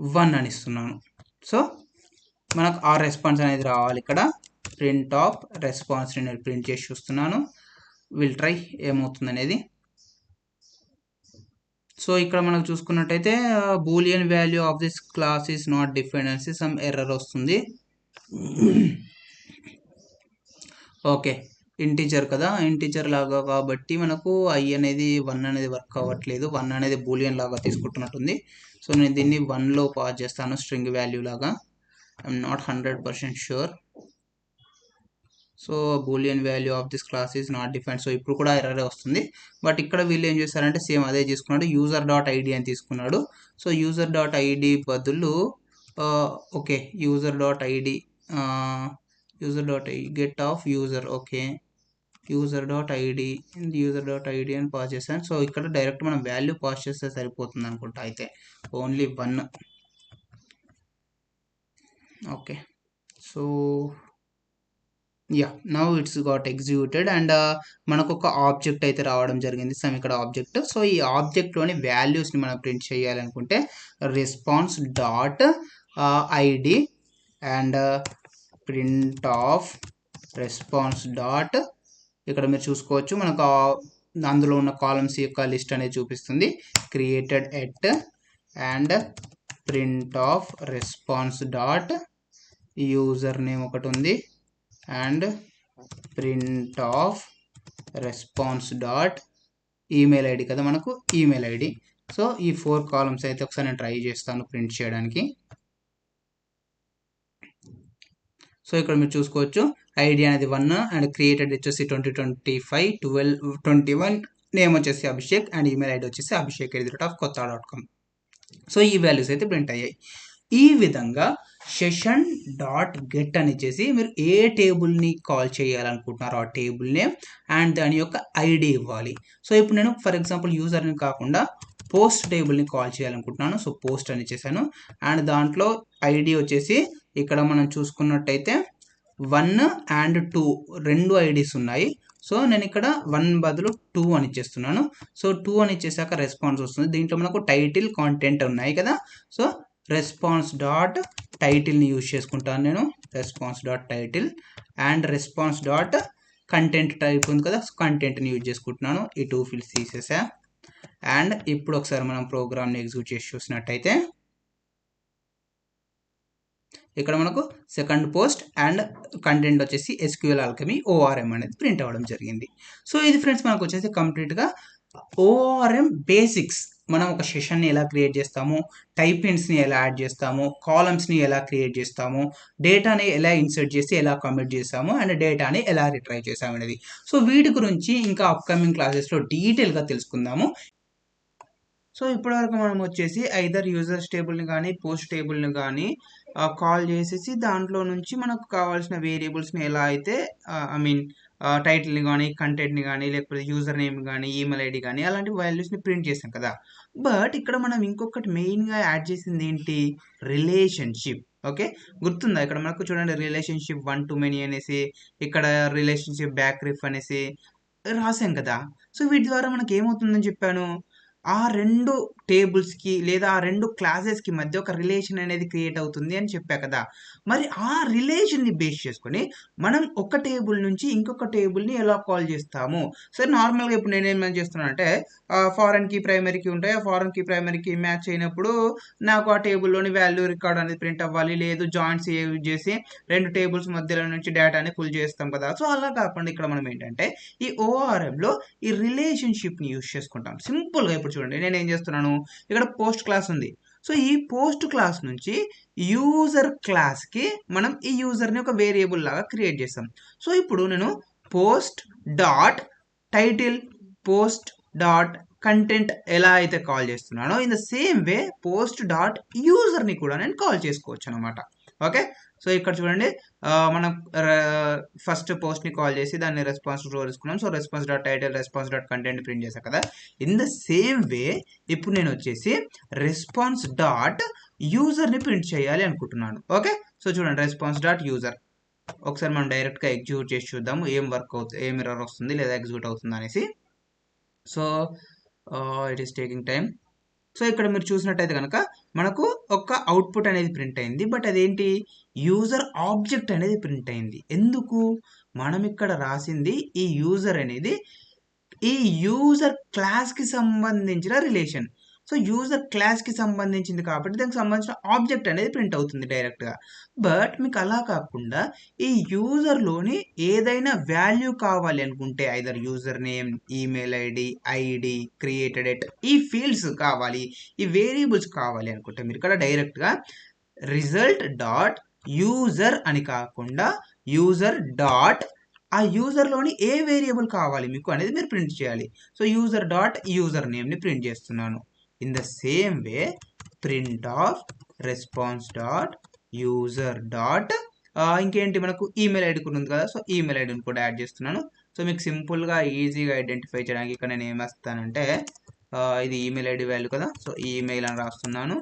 =1 అని ఇస్తున్నాను. సో మనకు ఆ రెస్పాన్స్ అనేది రావాలి. ఇక్కడ ప్రింట్ ఆఫ్ రెస్పాన్స్ నేను ప్రింట్ చేసి చూస్తున్నాను. విల్ ట్రై ఏమవుతుంది అనేది. సో ఇక్కడ మనకు చూసుకున్నట్టయితే Boolean value of this class is not defined అనేసి సమ్ ఎర్రర్ వస్తుంది. ఓకే, ఇంటీజర్ కదా, ఇంటీజర్ లాగా కాబట్టి మనకు ఐ అనేది 1 అనేది వర్క్ అవ్వట్లేదు. 1 అనేది బూలియన్ లాగా తీసుకుంటున్నట్టుంది. సో నేను దీన్ని 1లో పాస్ చేస్తాను స్ట్రింగ్ వాల్యూ లాగా. I'm not 100% sure. So Boolean value of this class is not defined. So ఇప్పుడు కూడా ఎర్రర్ వస్తుంది. బట్ ఇక్కడ వీళ్ళు ఏం చేస్తారంటే సేమ్ అదే తీసుకున్నాడు, యూజర్ డాట్ ఐడి అని తీసుకున్నాడు. సో యూజర్ డాట్ ఐడి బదులు okay user dot ID get off user, okay user dot ID అని పాస్ చేశాను. సో ఇక్కడ డైరెక్ట్ మనం వాల్యూ పాస్ చేస్తే సరిపోతుంది అనుకుంటా అయితే, only 1. Okay, so yeah now it's got executed and మనకు ఒక ఆబ్జెక్ట్ అయితే రావడం జరిగింది సమ్ ఇక్కడ ఆబ్జెక్ట్. సో ఈ ఆబ్జెక్ట్లోని వాల్యూస్ని మనం ప్రింట్ చేయాలనుకుంటే response dot ID and print of response dot, ఇక్కడ మీరు చూసుకోవచ్చు మనకు అందులో ఉన్న కాలమ్స్ యొక్క లిస్ట్ అనేది చూపిస్తుంది. Created at and print of response dot user name ఒకటి ఉంది and print of response dot email ID కదా మనకు ఈమెయిల్ ఐడి. సో ఈ 4 కాలమ్స్ అయితే ఒకసారి నేను ట్రై చేస్తాను ప్రింట్ చేయడానికి. సో ఇక్కడ మీరు చూసుకోవచ్చు ఐడి అనేది 1 అండ్ క్రియేటెడ్ వచ్చేసి 2025 12/21, నేమ్ వచ్చేసి అభిషేక్ అండ్ ఈమెయిల్ ఐడి వచ్చేసి abhishek@kotta.com. సో ఈ వాల్యూస్ అయితే ప్రింట్ అయ్యాయి. ఈ విధంగా సెషన్ డాట్ గెట్ అని చేసి మీరు ఏ టేబుల్ని కాల్ చేయాలనుకుంటున్నారో ఆ టేబుల్ నేమ్ అండ్ దాని యొక్క ఐడి ఇవ్వాలి. సో ఇప్పుడు నేను ఫర్ ఎగ్జాంపుల్ యూజర్ని కాకుండా పోస్ట్ టేబుల్ని కాల్ చేయాలనుకుంటున్నాను. సో పోస్ట్ అని చేశాను అండ్ దాంట్లో ఐడి వచ్చేసి ఇక్కడ మనం చూసుకున్నట్టయితే 1 and 2 రెండు ఐడీస్ ఉన్నాయి. సో నేను ఇక్కడ 1 బదులు 2 అని ఇచ్చేస్తున్నాను. సో 2 అని ఇచ్చేసాక రెస్పాన్స్ వస్తుంది. దీంట్లో మనకు టైటిల్ కాంటెంట్ ఉన్నాయి కదా. సో రెస్పాన్స్ డాట్ టైటిల్ని యూజ్ చేసుకుంటాను నేను, response dot title and response dot content type ఉంది కదా, కంటెంట్ని యూజ్ చేసుకుంటున్నాను. ఈ 2 ఫీల్డ్స్ తీసేసా అండ్ ఇప్పుడు ఒకసారి మనం ప్రోగ్రామ్ని ఎగ్జిక్యూట్ చేసి చూసినట్టయితే ఇక్కడ మనకు సెకండ్ పోస్ట్ అండ్ కంటెంట్ వచ్చేసి SQL Alchemy ORM అనేది ప్రింట్ అవ్వడం జరిగింది. సో ఇది ఫ్రెండ్స్ మనకు వచ్చేసి కంప్లీట్గా ORM బేసిక్స్. మనం ఒక సెషన్ని ఎలా క్రియేట్ చేస్తాము, టైపింగ్స్ని ఎలా యాడ్ చేస్తాము, కాలమ్స్ని ఎలా క్రియేట్ చేస్తాము, డేటాని ఎలా ఇన్సర్ట్ చేసి ఎలా కమిట్ చేస్తాము అండ్ డేటాని ఎలా రిట్రైవ్ చేస్తాము అనేది. సో వీటి గురించి ఇంకా అప్కమింగ్ క్లాసెస్లో డీటెయిల్గా తెలుసుకుందాము. సో ఇప్పటివరకు మనం వచ్చేసి ఐదర్ యూజర్స్ టేబుల్ని కానీ పోస్ట్ టేబుల్ని కానీ కాల్ చేసేసి దాంట్లో నుంచి మనకు కావాల్సిన వేరియబుల్స్ని ఎలా అయితే ఐ మీన్ టైటిల్ని కానీ కంటెంట్ని కానీ లేకపోతే యూజర్ నేమ్ కానీ ఈమెయిల్ ఐడి కానీ అలాంటి వాల్యూస్ని ప్రింట్ చేసాం కదా. బట్ ఇక్కడ మనం ఇంకొకటి మెయిన్గా యాడ్ చేసింది ఏంటి, రిలేషన్షిప్. ఓకే, గుర్తుందా ఇక్కడ మనకు చూడండి రిలేషన్షిప్ 1 to many అనేసి, ఇక్కడ రిలేషన్షిప్ బ్యాక్ రిఫ్ అనేసి రాసాం కదా. సో వీటి ద్వారా మనకి ఏమవుతుందని చెప్పాను, ఆ 2 టేబుల్స్కి లేదా ఆ 2 క్లాసెస్కి మధ్య ఒక రిలేషన్ అనేది క్రియేట్ అవుతుంది అని చెప్పా కదా. మరి ఆ రిలేషన్ని బేస్ చేసుకొని మనం ఒక టేబుల్ నుంచి ఇంకొక టేబుల్ని ఎలా కాల్ చేస్తాము. సరే నార్మల్గా ఇప్పుడు నేనేం చేస్తున్నానంటే ఫారెన్ కీ ప్రైమరీ కీ ఉంటాయి, ఆ foreign key primary key match అయినప్పుడు నాకు ఆ టేబుల్లోని వాల్యూ రికార్డ్ అనేది ప్రింట్ అవ్వాలి, లేదు జాయింట్స్ యూజ్ చేసి 2 టేబుల్స్ మధ్యలో నుంచి డేటాని పుల్ చేస్తాం కదా. సో అలా కాకుండా ఇక్కడ మనం ఏంటంటే ఈ ORMలో ఈ రిలేషన్షిప్ని యూజ్ చేసుకుంటాం. సింపుల్గా ఇప్పుడు చూడండి నేను ఏం చేస్తున్నాను, ఇక్కడ పోస్ట్ క్లాస్ ఉంది. సో ఈ పోస్ట్ క్లాస్ నుంచి యూజర్ క్లాస్కి మనం ఈ యూజర్ని ఒక వేరియబుల్ లాగా క్రియేట్ చేస్తాం. సో ఇప్పుడు నేను post dot title post dot content ఎలా అయితే కాల్ చేస్తున్నానో in the same way post dot యూజర్ని కూడా నేను కాల్ చేసుకోవచ్చు అనమాట. ఓకే, సో ఇక్కడ చూడండి మనం ఫస్ట్ పోస్ట్ని కాల్ చేసి దాన్ని రెస్పాన్స్ రో తీసుకున్నాం. So response dot title response dot content print చేశాను కదా. ఇన్ ద సేమ్ వే ఇప్పుడు నేను వచ్చేసి రెస్పాన్స్ డాట్ యూజర్ని ప్రింట్ చేయాలి అనుకుంటున్నాను. ఓకే, సో చూడండి రెస్పాన్స్ డాట్ యూజర్. ఒకసారి మనం డైరెక్ట్గా ఎగ్జిక్యూట్ చేసి చూద్దాము ఏం వర్క్ అవుతుంది, ఏం ఎర్రర్ వస్తుంది లేదా ఎగ్జిక్యూట్ అవుతుంది అనేసి. So it is taking time. So ఇక్కడ మీరు చూసినట్టయితే కనుక మనకు ఒక అవుట్పుట్ అనేది ప్రింట్ అయింది. బట్ అదేంటి, యూజర్ ఆబ్జెక్ట్ అనేది ప్రింట్ అయింది. ఎందుకు, మనం ఇక్కడ రాసింది ఈ యూజర్ అనేది ఈ యూజర్ క్లాస్కి సంబంధించిన రిలేషన్. సో యూజర్ క్లాస్కి సంబంధించింది కాబట్టి దానికి సంబంధించిన ఆబ్జెక్ట్ అనేది ప్రింట్ అవుతుంది డైరెక్ట్గా. బట్ మీకు అలా కాకుండా ఈ యూజర్లోని ఏదైనా వాల్యూ కావాలి అనుకుంటే either user name, email ID, created at, ఈ ఫీల్డ్స్ కావాలి, ఈ వేరియబుల్స్ కావాలి అనుకుంటే మీరు ఇక్కడ డైరెక్ట్గా రిజల్ట్ డాట్ యూజర్ అని కాకుండా యూజర్ డాట్ ఆ యూజర్లోని ఏ వేరియబుల్ కావాలి మీకు అనేది మీరు ప్రింట్ చేయాలి. సో యూజర్ డాట్ యూజర్ నేమ్ని ప్రింట్ చేస్తున్నాను. In the same way print of response dot user dot ఇంకేంటి మనకు ఈమెయిల్ ఐడి కూడా ఉంది కదా, సో ఈమెయిల్ ఐడిని కూడా యాడ్ చేస్తున్నాను. సో మీకు సింపుల్గా ఈజీగా ఐడెంటిఫై చేయడానికి ఇక్కడ నేను ఏమేస్తానంటే ఇది ఈమెయిల్ ఐడి వాల్యూ కదా, సో ఈమెయిల్ అని రాస్తున్నాను.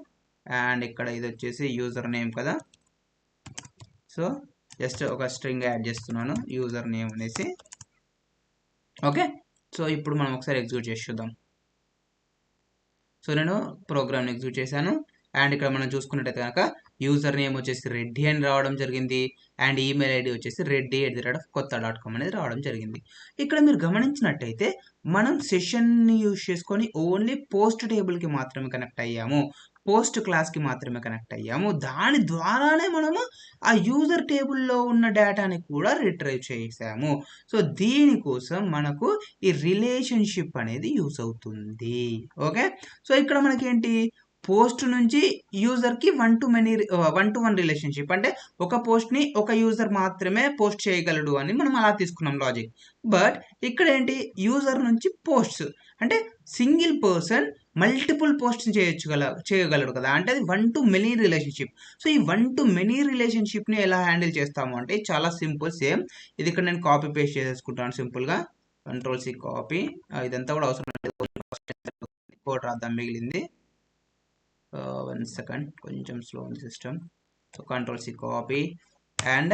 అండ్ ఇక్కడ ఇది వచ్చేసి యూజర్ నేమ్ కదా, సో జస్ట్ ఒక స్ట్రింగ్ యాడ్ చేస్తున్నాను యూజర్ నేమ్ అనేసి. ఓకే, సో ఇప్పుడు మనం ఒకసారి ఎగ్జిక్యూట్ చేసి చూద్దాం. సో నేను ప్రోగ్రామ్ని ఎగ్జిక్యూట్ చేశాను. అండ్ ఇక్కడ మనం చూసుకున్నట్టయితే కనుక యూజర్ నేమ్ వచ్చేసి రెడ్డి అని రావడం జరిగింది. అండ్ ఈమెయిల్ ఐడి వచ్చేసి reddy@kotta.com అనేది రావడం జరిగింది. ఇక్కడ మీరు గమనించినట్టయితే మనం సెషన్ని యూజ్ చేసుకొని ఓన్లీ పోస్ట్ టేబుల్కి మాత్రమే కనెక్ట్ అయ్యాము, పోస్ట్ క్లాస్కి మాత్రమే కనెక్ట్ అయ్యాము. దాని ద్వారానే మనము ఆ యూజర్ టేబుల్లో ఉన్న డేటాని కూడా రిట్రైవ్ చేసాము. సో దీనికోసం మనకు ఈ రిలేషన్షిప్ అనేది యూజ్ అవుతుంది. ఓకే, సో ఇక్కడ మనకేంటి పోస్ట్ నుంచి యూజర్కి వన్ టు వన్ రిలేషన్షిప్, అంటే ఒక పోస్ట్ని ఒక యూజర్ మాత్రమే పోస్ట్ చేయగలడు అని మనం అలా తీసుకున్నాం లాజిక్. బట్ ఇక్కడ ఏంటి యూజర్ నుంచి పోస్ట్స్ అంటే సింగిల్ పర్సన్ మల్టిపుల్ పోస్ట్స్ చేయగలడు కదా, అంటే అది one to many relationship. So ఈ వన్ టు మెనీ రిలేషన్షిప్ని ఎలా హ్యాండిల్ చేస్తాము అంటే చాలా సింపుల్. సేమ్ ఇది ఇక్కడ నేను కాపీ పేస్ట్ చేసేసుకుంటాను సింపుల్గా. Ctrl+C కాపీ, ఇదంతా కూడా అవసరం లేదు, కోడ్ రాద్దాం మిగిలింది. 1 సెకండ్, కొంచెం స్లో ఉంది system. So Ctrl+C copy and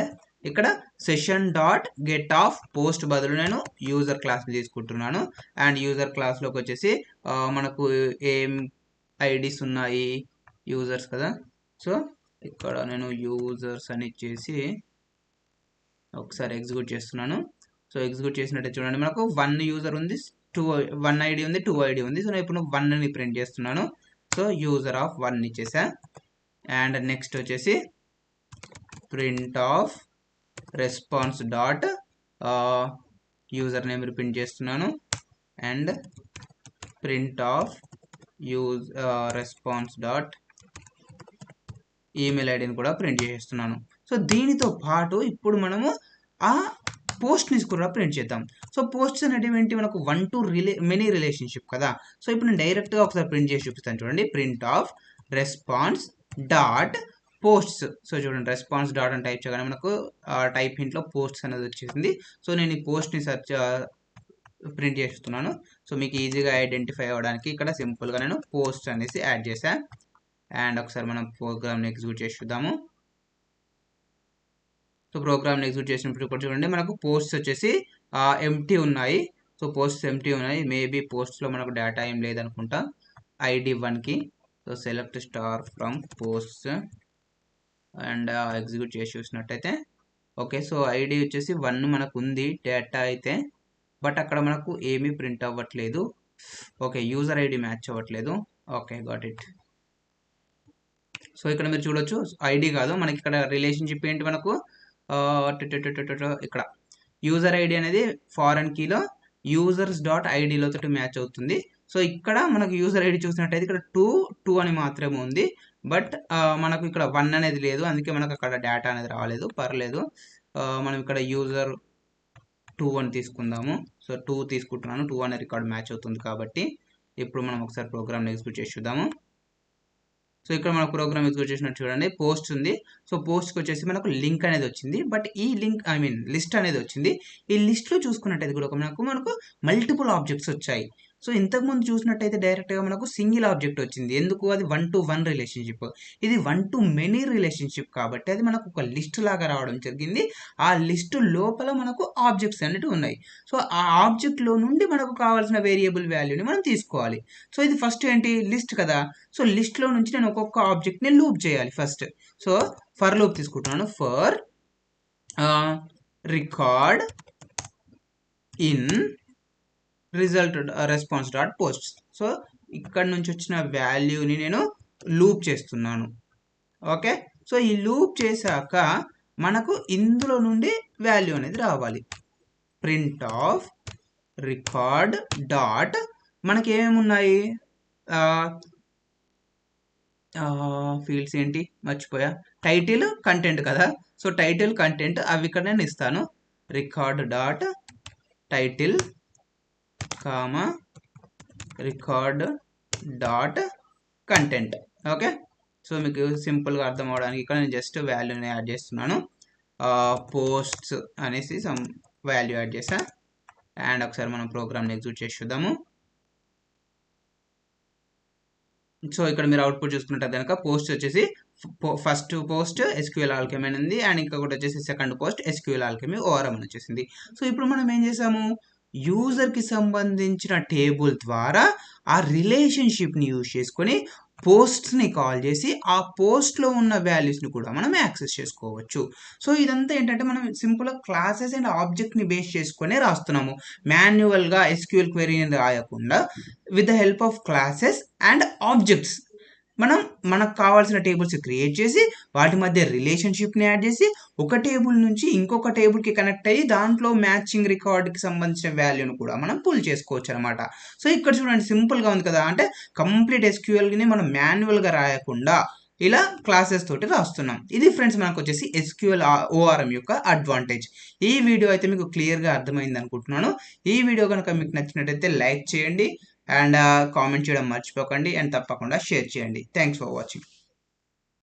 ఇక్కడ session dot get of post బదులు నేను యూజర్ క్లాస్ని తీసుకుంటున్నాను. అండ్ యూజర్ క్లాస్లోకి వచ్చేసి మనకు ఏం ఐడీస్ ఉన్నాయి, యూజర్స్ కదా, సో ఇక్కడ నేను యూజర్స్ అని ఇచ్చేసి ఒకసారి ఎగ్జిక్యూట్ చేస్తున్నాను. సో ఎగ్జిక్యూట్ చేసినట్టే చూడండి, మనకు 1 యూజర్ ఉంది, 1 ఐడి ఉంది, 2 ఐడి ఉంది. సో నేను ఇప్పుడు 1ని ప్రింట్ చేస్తున్నాను. సో యూజర్ ఆఫ్ 1 ఇచ్చేసా. అండ్ నెక్స్ట్ వచ్చేసి print of response dot user name print చేస్తున్నాను. And print of response dot email ఐడిని కూడా ప్రింట్ చేస్తున్నాను. సో దీనితో పాటు ఇప్పుడు మనము ఆ పోస్ట్ని కూడా ప్రింట్ చేద్దాం. సో పోస్ట్స్ అనేటివి ఏంటి, మనకు వన్ టు మెనీ రిలేషన్షిప్ కదా. సో ఇప్పుడు నేను డైరెక్ట్గా ఒకసారి ప్రింట్ చేసి చూపిస్తాను చూడండి. Print of response dot posts. So చూడండి, రెస్పాన్స్ డాట్ అని టైప్ చేయగానే మనకు టైప్ హింట్లో పోస్ట్స్ అనేది వచ్చేసింది. సో నేను ఈ పోస్ట్ని ప్రింట్ చేస్తున్నాను. సో మీకు ఈజీగా ఐడెంటిఫై అవ్వడానికి ఇక్కడ సింపుల్గా నేను పోస్ట్ అనేసి యాడ్ చేశాను. అండ్ ఒకసారి మనం ప్రోగ్రామ్ని ఎగ్జిక్యూట్ చేసి చూద్దాము. సో ప్రోగ్రామ్ని ఎగ్జిక్యూట్ చేసినప్పుడు కూడా చూడండి, మనకు పోస్ట్స్ వచ్చేసి ఎంటీ ఉన్నాయి. సో పోస్ట్స్ ఎంటీ ఉన్నాయి. మేబీ పోస్ట్స్లో మనకు డేటా ఏం లేదనుకుంటా ఐడి 1కి. So select star from posts and execute చేసి చూసినట్టయితే ఓకే. సో ఐడి వచ్చేసి 1 మనకు ఉంది డేటా అయితే, బట్ అక్కడ మనకు ఏమీ ప్రింట్ అవ్వట్లేదు. ఓకే, యూజర్ ఐడి మ్యాచ్ అవ్వట్లేదు. Okay, got it. సో ఇక్కడ మీరు చూడొచ్చు, ఐడి కాదు మనకి ఇక్కడ రిలేషన్షిప్ ఏంటి, మనకు ఇక్కడ యూజర్ ఐడి అనేది ఫారెన్ కీలో యూజర్స్ డాట్ ఐడిలో తోటి మ్యాచ్ అవుతుంది. సో ఇక్కడ మనకు యూజర్ ఐడి చూసినట్టయితే ఇక్కడ 2 అని మాత్రమే ఉంది, బట్ మనకు ఇక్కడ 1 అనేది లేదు, అందుకే మనకు అక్కడ డేటా అనేది రాలేదు. పర్లేదు, మనం ఇక్కడ యూజర్ 2 అని తీసుకుందాము. సో 2 తీసుకుంటున్నాను, 2 అనే రికార్డ్ మ్యాచ్ అవుతుంది కాబట్టి. ఇప్పుడు మనం ఒకసారి ప్రోగ్రామ్ని ఎగ్జిక్యూట్ చేసి చూద్దాము. సో ఇక్కడ మన ప్రోగ్రామ్ ఎగ్జిక్యూట్ చేసినట్టు చూడండి, పోస్ట్ ఉంది. సో పోస్ట్కి వచ్చేసి మనకు లింక్ అనేది వచ్చింది, బట్ ఈ లింక్ లిస్ట్ అనేది వచ్చింది. ఈ లిస్ట్లో చూసుకున్నట్టయితే కూడా మనకు మల్టిపుల్ ఆబ్జెక్ట్స్ వచ్చాయి. సో ఇంతకుముందు చూసినట్టయితే డైరెక్ట్గా మనకు సింగిల్ ఆబ్జెక్ట్ వచ్చింది. ఎందుకు, అది 1 to 1 రిలేషన్షిప్. ఇది 1 to మెనీ రిలేషన్షిప్ కాబట్టి అది మనకు ఒక లిస్ట్ లాగా రావడం జరిగింది. ఆ లిస్ట్ లోపల మనకు ఆబ్జెక్ట్స్ అనేవి ఉన్నాయి. సో ఆ ఆబ్జెక్ట్లో నుండి మనకు కావాల్సిన వేరియబుల్ వాల్యూని మనం తీసుకోవాలి. సో ఇది ఫస్ట్ ఏంటి, లిస్ట్ కదా. సో లిస్ట్లో నుంచి నేను ఒక్కొక్క ఆబ్జెక్ట్ని లూప్ చేయాలి ఫస్ట్. సో ఫర్ లూప్ తీసుకుంటున్నాను. For record in result response dot post. So ఇక్కడ నుంచి వచ్చిన వాల్యూని నేను లూప్ చేస్తున్నాను. ఓకే, సో ఈ లూప్ చేశాక మనకు ఇందులో నుండి వాల్యూ అనేది రావాలి. ప్రింట్ ఆఫ్ రికార్డ్ డాట్ మనకి ఏమేమి ఉన్నాయి, ఫీల్డ్స్ ఏంటి మర్చిపోయా, టైటిల్ కంటెంట్ కదా. సో టైటిల్ కంటెంట్ అవి ఇక్కడ నేను ఇస్తాను. Record dot title comma record dot content. Okay, so మీకు సింపుల్గా అర్థం అవడానికి ఇక్కడ నేను జస్ట్ వాల్యూని యాడ్ చేస్తున్నాను. పోస్ట్స్ అనేసి సమ్ వాల్యూ యాడ్ చేసా. అండ్ ఒకసారి మనం ప్రోగ్రామ్ని ఎగ్జిక్యూట్ చేసి చూద్దాము. సో ఇక్కడ మీరు అవుట్పుట్ చూసుకుంటే కనుక పోస్ట్ వచ్చేసి ఫస్ట్ పోస్ట్ SQL ఆల్కెమీ అని ఉంది, అండ్ ఇంకొకటి వచ్చేసి second post SQL Alchemy ORM అని వచ్చేసింది. సో ఇప్పుడు మనం ఏం చేసాము, యూజర్కి సంబంధించిన టేబుల్ ద్వారా ఆ రిలేషన్షిప్ని యూజ్ చేసుకొని పోస్ట్ని కాల్ చేసి ఆ పోస్ట్లో ఉన్న వాల్యూస్ని కూడా మనం యాక్సెస్ చేసుకోవచ్చు. సో ఇదంతా ఏంటంటే మనం సింపుల్గా క్లాసెస్ అండ్ ఆబ్జెక్ట్ని బేస్ చేసుకునే రాస్తున్నాము. మాన్యువల్గా SQL క్వెరీని రాయకుండా with the help of classes and objects మనం మనకు కావాల్సిన టేబుల్స్ క్రియేట్ చేసి వాటి మధ్య రిలేషన్షిప్ని యాడ్ చేసి ఒక టేబుల్ నుంచి ఇంకొక టేబుల్కి కనెక్ట్ అయ్యి దాంట్లో మ్యాచింగ్ రికార్డ్కి సంబంధించిన వాల్యూను కూడా మనం పుల్ చేసుకోవచ్చు అనమాట. సో ఇక్కడ చూడండి సింపుల్గా ఉంది కదా, అంటే కంప్లీట్ SQLని మనం మాన్యువల్గా రాయకుండా ఇలా క్లాసెస్ తోటి రాస్తున్నాం. ఇది ఫ్రెండ్స్ మనకు వచ్చేసి SQL ORM యొక్క అడ్వాంటేజ్. ఈ వీడియో అయితే మీకు క్లియర్గా అర్థమైంది అనుకుంటున్నాను. ఈ వీడియో కనుక మీకు నచ్చినట్టయితే లైక్ చేయండి అండ్ కామెంట్ చేయడం మర్చిపోకండి, అండ్ తప్పకుండా షేర్ చేయండి. Thanks for watching.